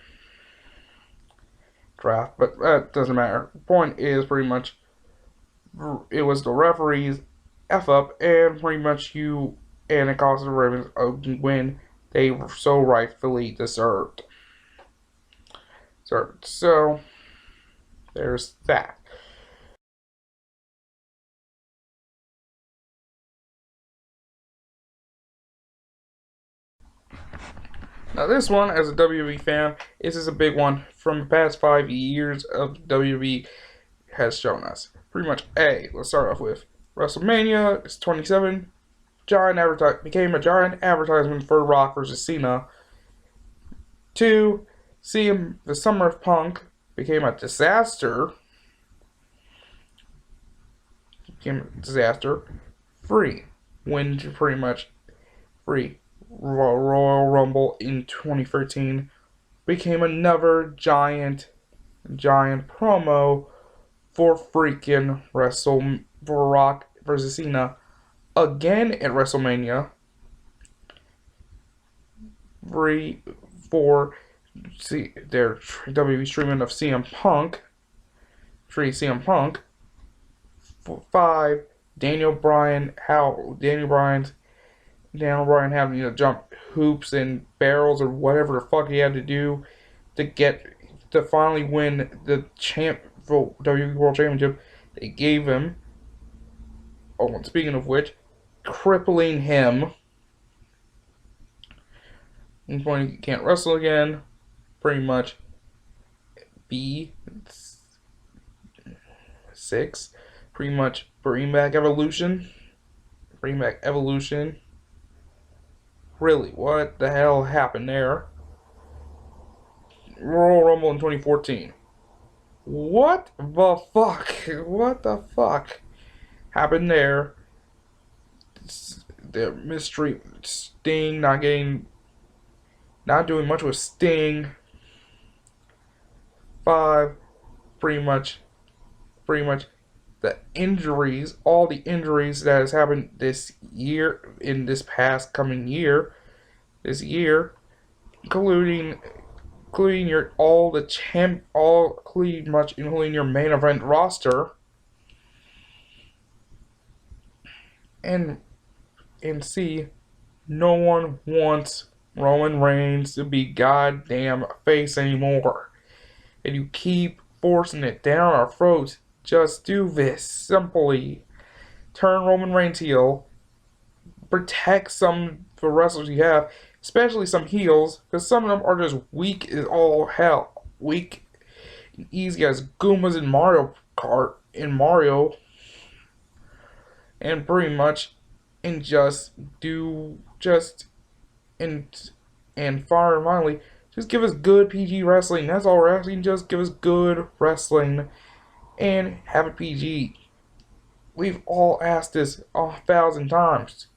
draft, but that doesn't matter. The point is pretty much it was the referees f up, and pretty much and it cost the Ravens a win they so rightfully deserved. So there's that. Now this one, as a WWE fan, this is a big one from the past 5 years of WWE has shown us. Pretty much let's start off with WrestleMania is 27. Became a giant advertisement for Rock versus Cena. 2. The Summer of Punk became a disaster. 3. Win pretty much free. Royal Rumble in 2013 became another giant promo for freaking for Rock versus Cena again at WrestleMania. 3 for their WWE streaming of CM Punk. 5 Daniel Bryan having to jump hoops and barrels or whatever the fuck he had to do to finally win the WWE World Championship they gave him. Oh, and speaking of which, crippling him. He can't wrestle again. Pretty much. B6. Pretty much bring back Evolution. Really, what the hell happened there? Royal Rumble in 2014. What the fuck? What the fuck happened there? The mystery Sting not doing much with Sting. 5 pretty much all the injuries that has happened this year in this past coming year, including your including your main event roster, and C, no one wants Roman Reigns to be goddamn face anymore, and you keep forcing it down our throats. Just do this simply. Turn Roman Reigns heel. Protect some of the wrestlers you have, especially some heels, because some of them are just weak as all hell. Weak and easy as Goombas in Mario Kart and pretty much and finally just give us good PG wrestling. That's all we're asking. Just give us good wrestling and have it PG. We've all asked this 1,000 times.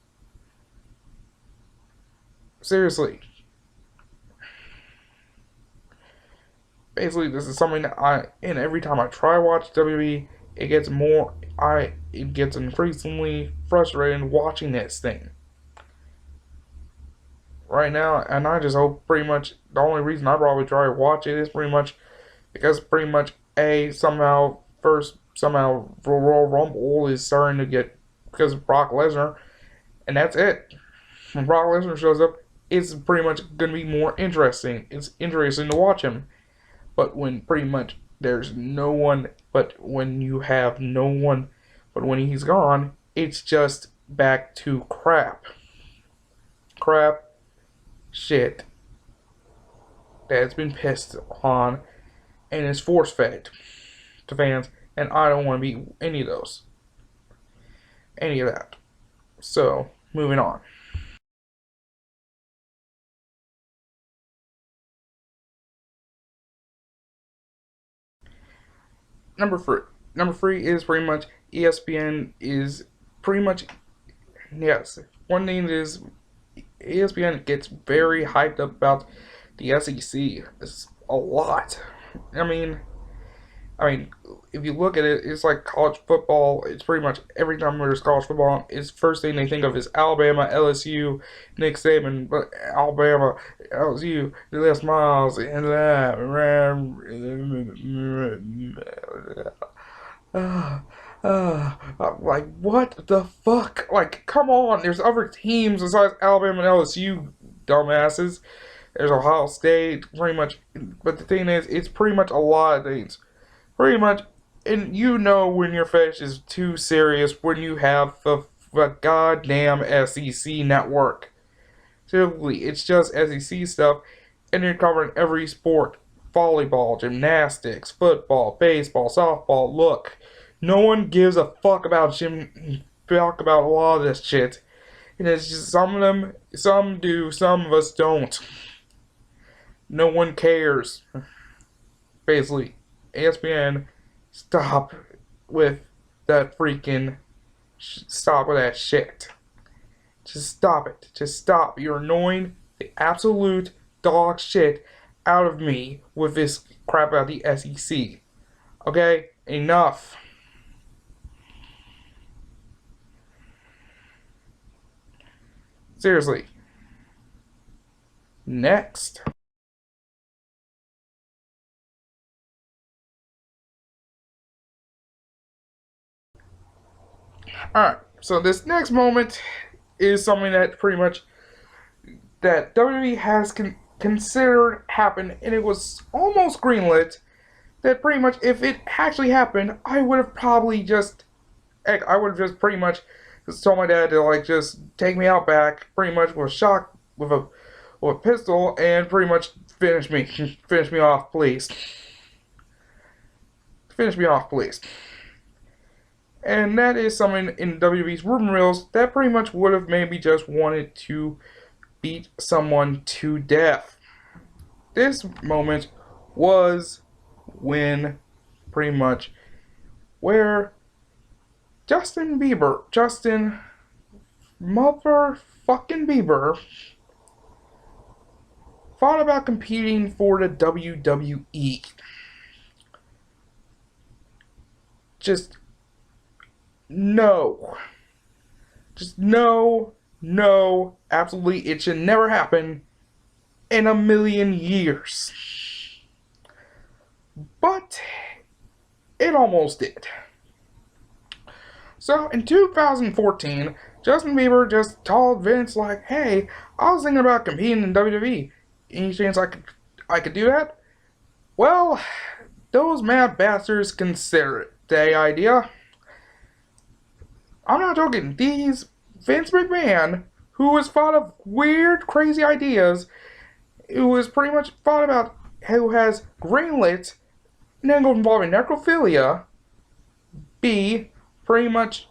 Seriously. Basically, this is something that and every time I try to watch WWE, it gets increasingly frustrating watching this thing. Right now, and I just hope pretty much the only reason I probably try to watch it is pretty much because pretty much somehow Royal Rumble is starting to get because of Brock Lesnar, and that's it. When Brock Lesnar shows up, it's pretty much gonna be more interesting. It's interesting to watch him, but when pretty much there's no one, but when you have no one, but when he's gone, it's just back to crap, shit. that has been pissed on and is force fed to fans, and I don't want to be any of those. Any of that. So, moving on. Number three. Number three is pretty much ESPN is pretty much, yes. One thing is ESPN gets very hyped up about the SEC. It's a lot. I mean, I mean, if you look at it, it's like college football. It's pretty much every time there's college football, it's first thing they think of is Alabama, LSU, Nick Saban, but Alabama, LSU, Les Miles, and that. Like, what the fuck? Like, come on. There's other teams besides Alabama and LSU, dumbasses. There's Ohio State, pretty much. But the thing is, it's pretty much a lot of things. Pretty much, and you know when your fetish is too serious when you have the goddamn SEC network. Seriously, it's just SEC stuff, and you're covering every sport. Volleyball, gymnastics, football, baseball, softball. Look, no one gives a fuck about fuck about a lot of this shit. And it's just some of them, some do, some of us don't. No one cares. Basically. ESPN, stop with that freaking, stop with that shit. Just stop it. Just stop. You're annoying the absolute dog shit out of me with this crap about the SEC. Okay? Enough. Seriously. Next. Alright, so this next moment is something that pretty much that WWE has considered happen, and it was almost greenlit. That pretty much, if it actually happened, I would have probably just, I would have just pretty much just told my dad to like just take me out back, pretty much with a shock with a pistol, and pretty much finish me off, please. Finish me off, please. And that is something in WWE's rumor mills that pretty much would have maybe just wanted to beat someone to death. This moment was when pretty much where Justin motherfucking Bieber thought about competing for the WWE. Just no. Just no, absolutely, it should never happen in a million years. But it almost did. So in 2014, Justin Bieber just told Vince like, "Hey, I was thinking about competing in WWE. Any chance I could do that?" Well, those mad bastards considered the idea. I'm not joking. These Vince McMahon, who has thought of weird, crazy ideas, who has pretty much thought about, who has greenlit an angle involving necrophilia, B, pretty much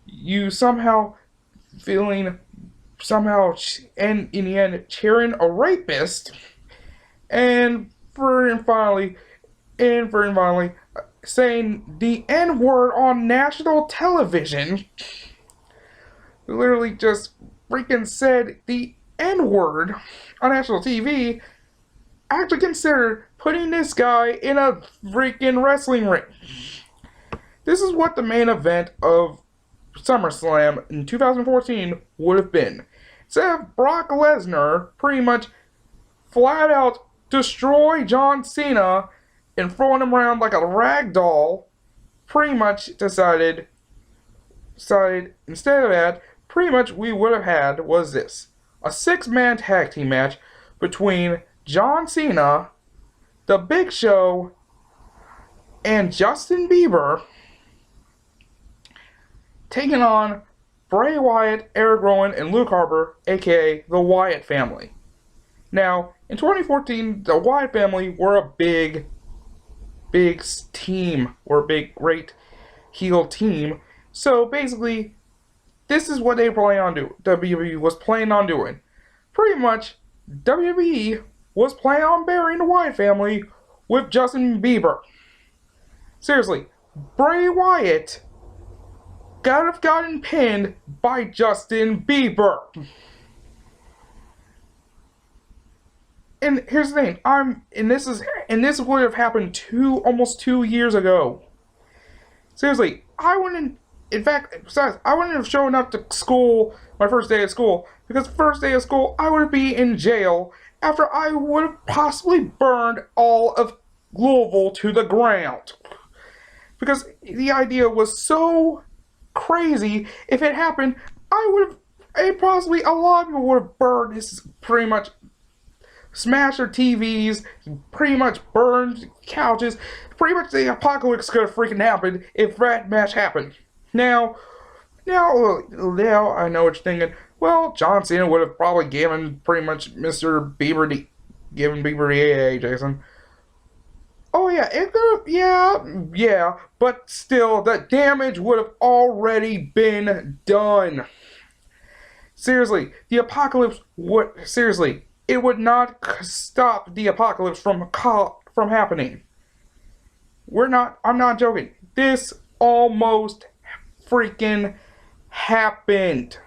you somehow feeling, somehow, and in the end, cheering a rapist, and finally, saying the N-word on national television. Literally just freaking said the N-word on national TV. Actually considered putting this guy in a freaking wrestling ring. This is what the main event of SummerSlam in 2014 would have been. Instead of Brock Lesnar pretty much flat out destroy John Cena and throwing him around like a rag doll, pretty much decided instead of that, pretty much we would have had was this: a 6-man tag team match between John Cena, The Big Show, and Justin Bieber, taking on Bray Wyatt, Eric Rowan, and Luke Harper, aka the Wyatt family. Now, in 2014, the Wyatt family were a big team, or a big, great heel team. So basically, this is what they plan on doing. WWE was planning on doing. Pretty much, WWE was planning on burying the Wyatt family with Justin Bieber. Seriously, Bray Wyatt could have gotten pinned by Justin Bieber. And here's the thing, this would have happened almost 2 years ago. Seriously, I wouldn't. In fact, besides, I wouldn't have shown up to school my first day of school, because the first day of school I would be in jail after I would have possibly burned all of Louisville to the ground. Because the idea was so crazy. If it happened, I would have. Possibly a lot of people would have burned. This is pretty much smashed their TVs, pretty much burned couches. Pretty much the apocalypse could have freaking happened if that match happened. Now I know what you're thinking. Well, John Cena would have probably given pretty much Mr. Bieber given Bieber the AA, Jason. Oh yeah, it could have, yeah, but still, the damage would have already been done. Seriously, the apocalypse would, seriously, it would not stop the apocalypse from happening. I'm not joking. This almost freaking happened.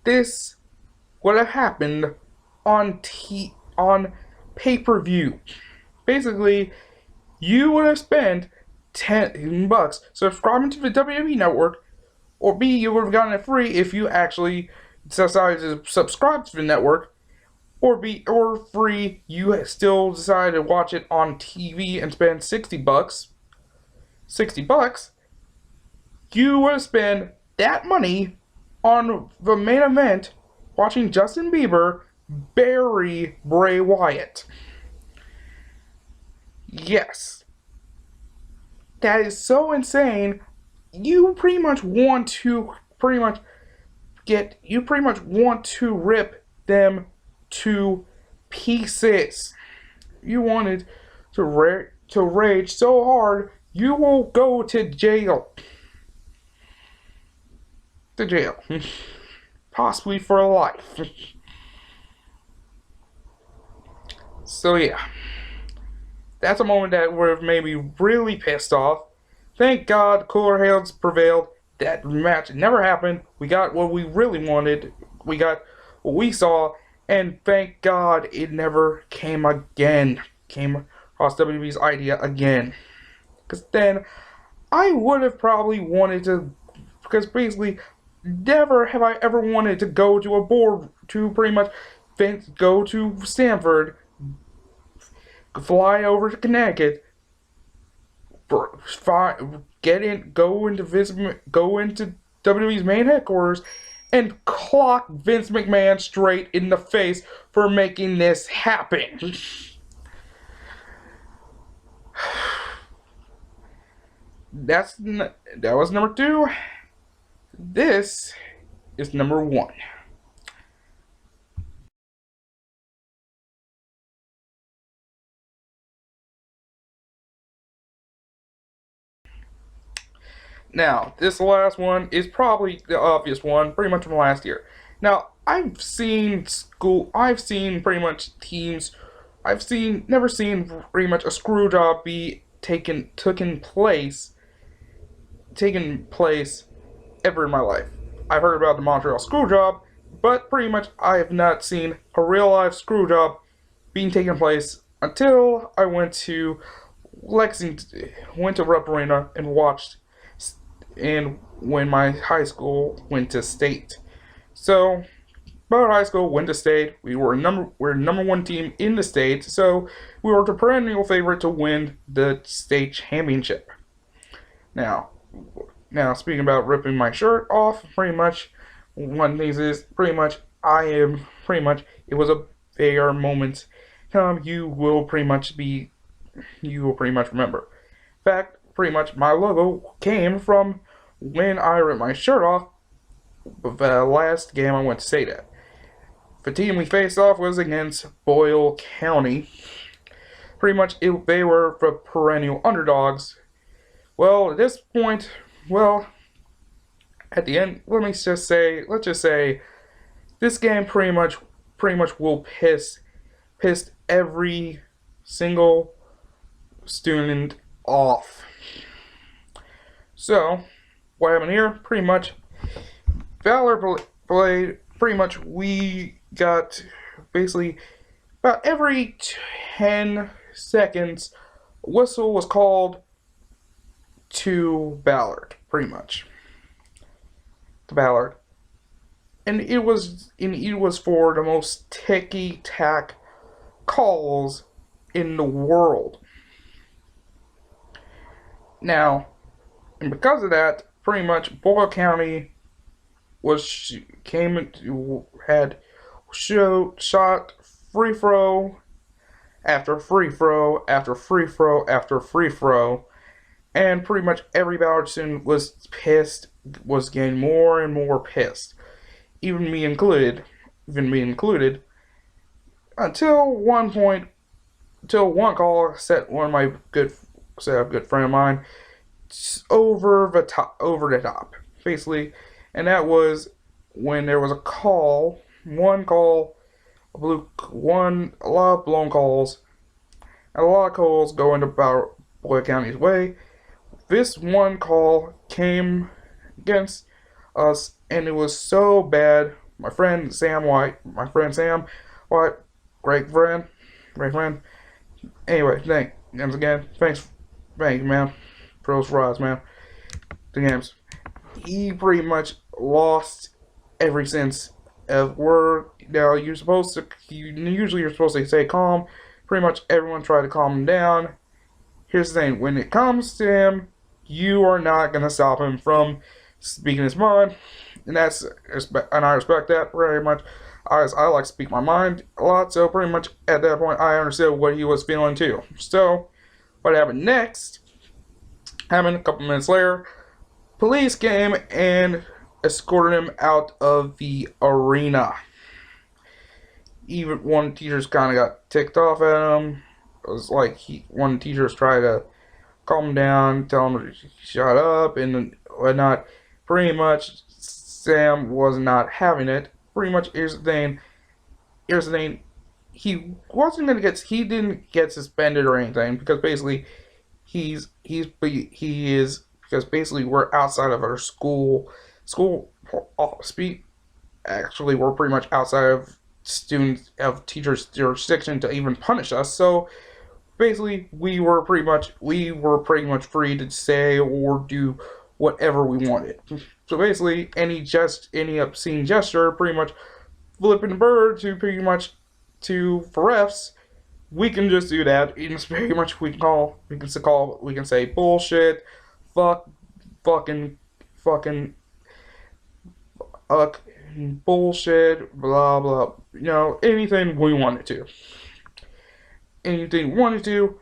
This would have happened on pay-per-view. Basically, you would have spent $10 subscribing to the WWE network, or B, you would have gotten it free if you actually decided to subscribe to the network, or free, you still decided to watch it on TV and spend $60. $60, you would have spent that money on the main event, watching Justin Bieber bury Bray Wyatt. Yes. That is so insane. You pretty much want to rip them to pieces. You wanted to rage so hard, you will go to jail. To jail. Possibly for life. So yeah. That's a moment that would have made me really pissed off. Thank God cooler heads prevailed. That match never happened. We got what we really wanted. We got what we saw. And thank God it never came across WWE's idea again. Because then I would have probably wanted to, because basically never have I ever wanted to go to a board, to pretty much go to Stanford, fly over to Connecticut, go into WWE's main headquarters, and clock Vince McMahon straight in the face for making this happen. That was number 2. This is number 1. Now, this last one is probably the obvious one, pretty much from last year. Now, I've seen pretty much teams, never seen pretty much a screw job be taken place ever in my life. I've heard about the Montreal screw job, but pretty much I have not seen a real life screw job being taken place until I went to Rupp Arena and watched, and when my high school went to state. So, Butler High School went to state. We're number 1 team in the state, so we were the perennial favorite to win the state championship. Now, speaking about ripping my shirt off, pretty much, one thing is, pretty much, it was a fair moment. You will pretty much remember. In fact, pretty much, my logo came from when I ripped my shirt off the last game I went to state at. the team we faced off was against Boyle County. Pretty much, they were the perennial underdogs. Well, at this point, well, at the end, let's just say, this game pretty much will pissed every single student off. So, what happened here? Pretty much, Valor played. Pretty much, we got basically about every 10 seconds, a whistle was called to Ballard, pretty much. To Ballard. And it was for the most ticky-tack calls in the world. Now, and because of that, pretty much Boyle County shot free throw after free throw after free throw after free throw, and pretty much every Ballard student was pissed, was getting more and more pissed, even me included, until one call set a good friend of mine over the top, basically, and that was when there was a lot of blown calls, and a lot of calls going about Boyle County's way. This one call came against us, and it was so bad. My friend Sam White, great friend. Anyway, thank you, man, for those rides, man. The games. He pretty much lost every sense of word. Now you're supposed to stay calm. Pretty much everyone tried to calm him down. Here's the thing: when it comes to him, you are not gonna stop him from speaking his mind, and I respect that very much. I like to speak my mind a lot, so pretty much at that point I understood what he was feeling too. So what happened next? Happened a couple minutes later. Police came and escorted him out of the arena. Even one of the teachers kind of got ticked off at him. It was like one of the teachers tried to calm him down, tell him to shut up and whatnot. Pretty much, Sam was not having it. Pretty much, here's the thing. He didn't get suspended or anything, because basically because basically we're outside of our school actually we're pretty much outside of teachers' jurisdiction to even punish us. So basically we were pretty much free to say or do whatever we wanted. So basically any obscene gesture, pretty much flipping the bird to for refs, we can just do that. It's pretty much we can say bullshit, fucking bullshit, blah blah. Anything we wanted to.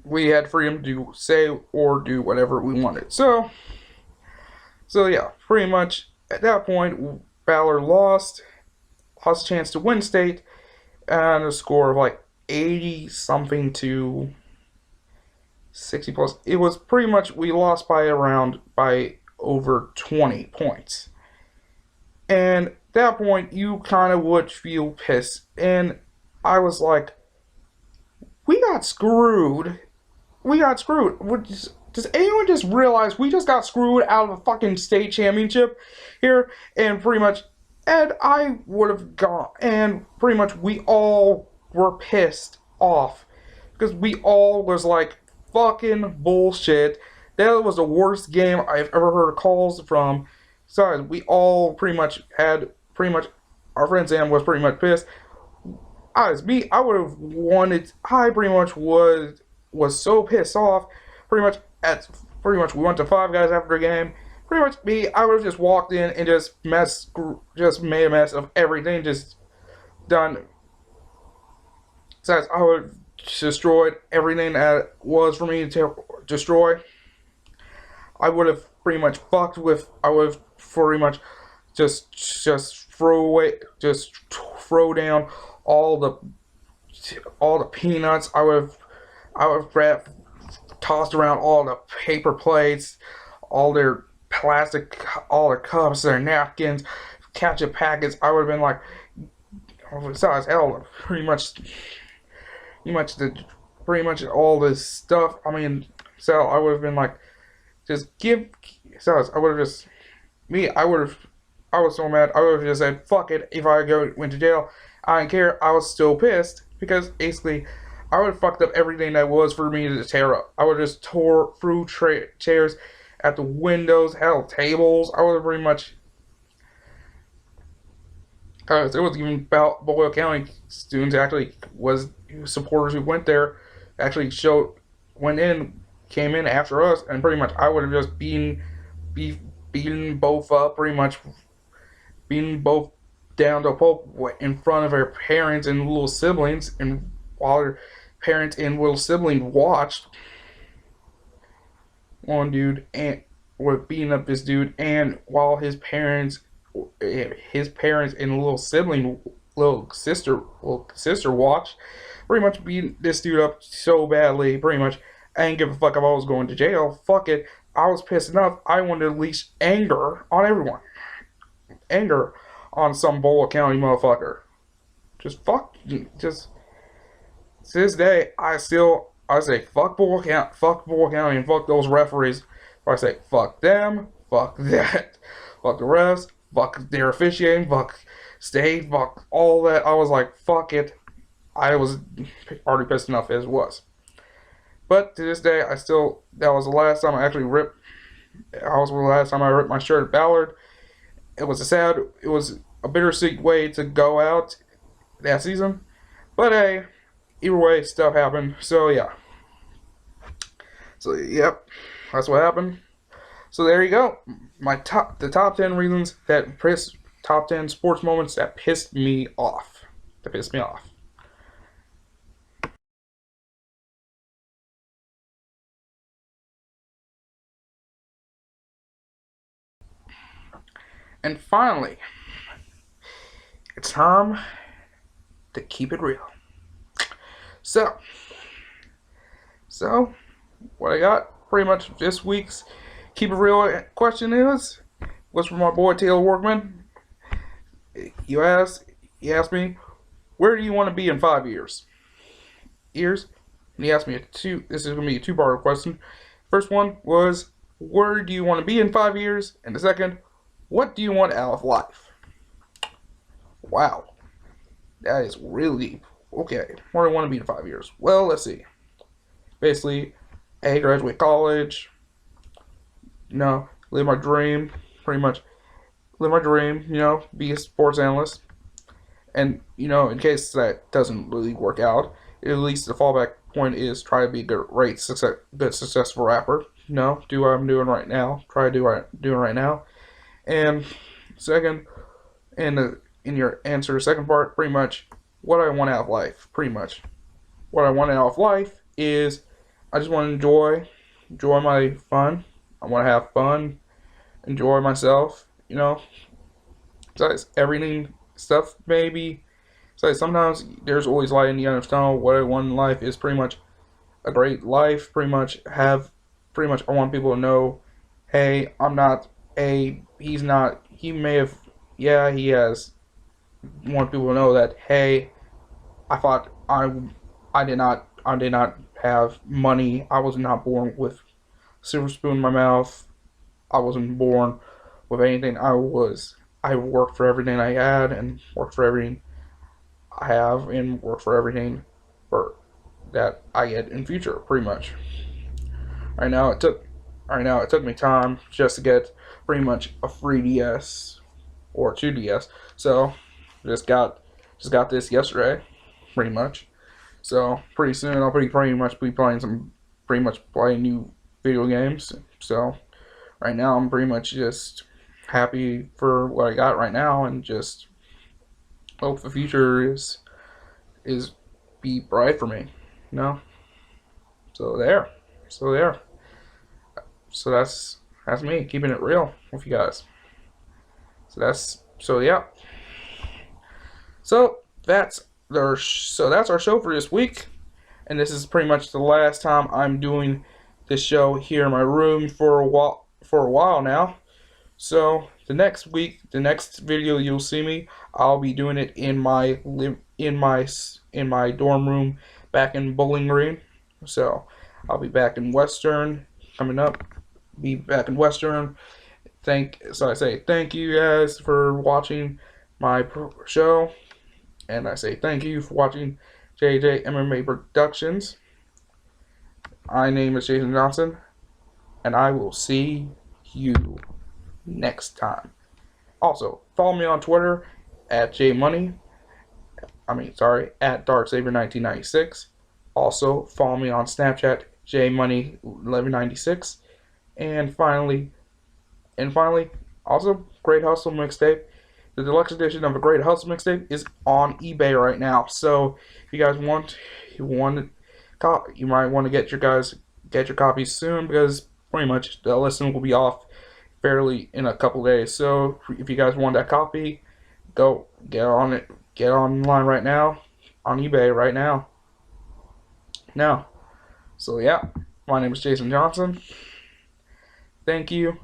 We had freedom to say or do whatever we wanted. So yeah, pretty much at that point, Ballard lost a chance to win state, and a score of like 80 something to 60 plus. It was pretty much, we lost by over 20 points. And at that point, you kind of would feel pissed. And I was like, we got screwed. Does anyone just realize we just got screwed out of a fucking state championship here? And pretty much, and I would have gone, and pretty much we all were pissed off, because we all was like, fucking bullshit. That was the worst game I've ever heard calls from. Sorry, we all our friend Sam was pretty much pissed. I would have wanted, I pretty much was so pissed off. Pretty much we went to Five Guys after the game. Pretty much I would have just walked in and just made a mess of everything, just done. Besides, I would have destroyed everything that was for me to destroy. I would have pretty much just throw away, just throw down all the all the peanuts. I would have tossed around all the paper plates, all their plastic, all their cups, their napkins, ketchup packets. I would have been like, besides hell, pretty much the pretty much all this stuff. I mean, so I would have been like, just give. So I would have just me. I would have. I was so mad. I would have just said, "Fuck it." If I went to jail, I didn't care. I was still pissed because basically, I would have fucked up everything that was for me to tear up. I would have just tore through chairs, at the windows, hell, tables. I would have pretty much. There was even about Boyle County students actually was supporters who went there, actually showed went in, came in after us, and pretty much I would have just beaten both up, pretty much beaten both down to a pulp in front of their parents and little siblings, and while their parents and little sibling watched one dude and were beating up this dude, and while his parents and little sibling, little sister watched, pretty much beating this dude up so badly. Pretty much, I didn't give a fuck if I was going to jail. Fuck it. I was pissed enough. I wanted to unleash anger on everyone. Anger on some Boyle County motherfucker. Just fuck. Just to this day, I say fuck Boyle County, and fuck those referees. I say fuck them, fuck that, fuck the refs, fuck their officiating, fuck state, fuck all that. I was like, fuck it. I was already pissed enough as it was. But to this day, that was the last time I actually ripped. That was the last time I ripped my shirt at Ballard. It was a bittersweet way to go out that season. But hey, either way, stuff happened. So yeah. So yep, that's what happened. So there you go. The top 10 reasons that top 10 sports moments that pissed me off. That pissed me off. And finally, it's time to keep it real. So, what I got pretty much this week's keep it real question was from my boy Taylor Workman. He asked me, where do you want to be in 5 years? And he asked me this is going to be a two-part question. First one was, where do you want to be in 5 years? And the second, what do you want out of life? Wow. That is really, okay. Where do I want to be in 5 years? Well, let's see. Basically, A, graduate college. Live my dream. Pretty much live my dream, be a sports analyst. And, in case that doesn't really work out, at least the fallback point is try to be a good, successful rapper. Do what I'm doing right now. Try to do what I'm doing right now. And second, in your answer, the second part, pretty much what I want out of life. Pretty much what I want out of life is I just want to enjoy my fun. I want to have fun, enjoy myself. Besides everything stuff maybe. Besides, sometimes there's always light in the end of the tunnel. What I want in life is pretty much a great life. Pretty much I want people to know, hey, I'm not he's not, he may have, yeah, he has, want people to know that, hey, I thought I did not have money. I was not born with a silver spoon in my mouth. I wasn't born with anything. I worked for everything I had, and worked for everything I have, and worked for everything for that I get in future, pretty much. Right now it took me time just to get pretty much a free DS or 2DS. So just got this yesterday, pretty much. So pretty soon I'll pretty much be playing new video games. So right now I'm pretty much just happy for what I got right now, and just hope the future is be bright for me. You know. So there. So there. So that's me keeping it real with you guys. Yeah. So that's our show for this week, and this is pretty much the last time I'm doing this show here in my room for a while now. So the next video you'll see me, I'll be doing it in my dorm room back in Bowling Green. So I'll be back in Western coming up. Be back in Western. So I say thank you guys for watching my show, and I say thank you for watching JJ MMA Productions. My name is Jason Johnson, and I will see you next time. Also, follow me on Twitter at JMoney. At DarkSaber1996. Also, follow me on Snapchat, JMoney1196. And finally, also, Great Hustle Mixtape. The deluxe edition of a Great Hustle Mixtape is on eBay right now. So, if you guys you might want to get your copies soon, because pretty much the listing will be off fairly in a couple days. So, if you guys want that copy, go get on it. Get online right now, on eBay right now. So yeah, my name is Jason Johnson. Thank you,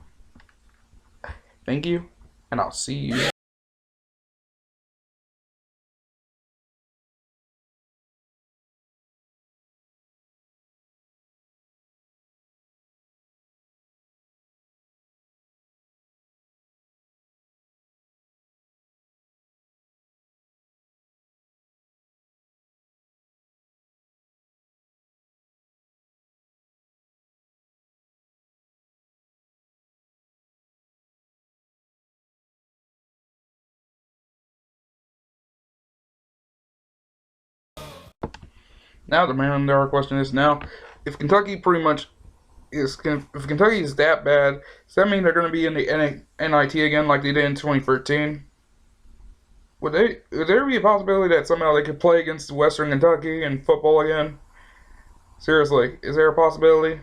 and I'll see you. Now the million dollar question is now, if Kentucky pretty much is if Kentucky is that bad, does that mean they're going to be in the NIT again like they did in 2013? Would there be a possibility that somehow they could play against Western Kentucky in football again? Seriously, is there a possibility?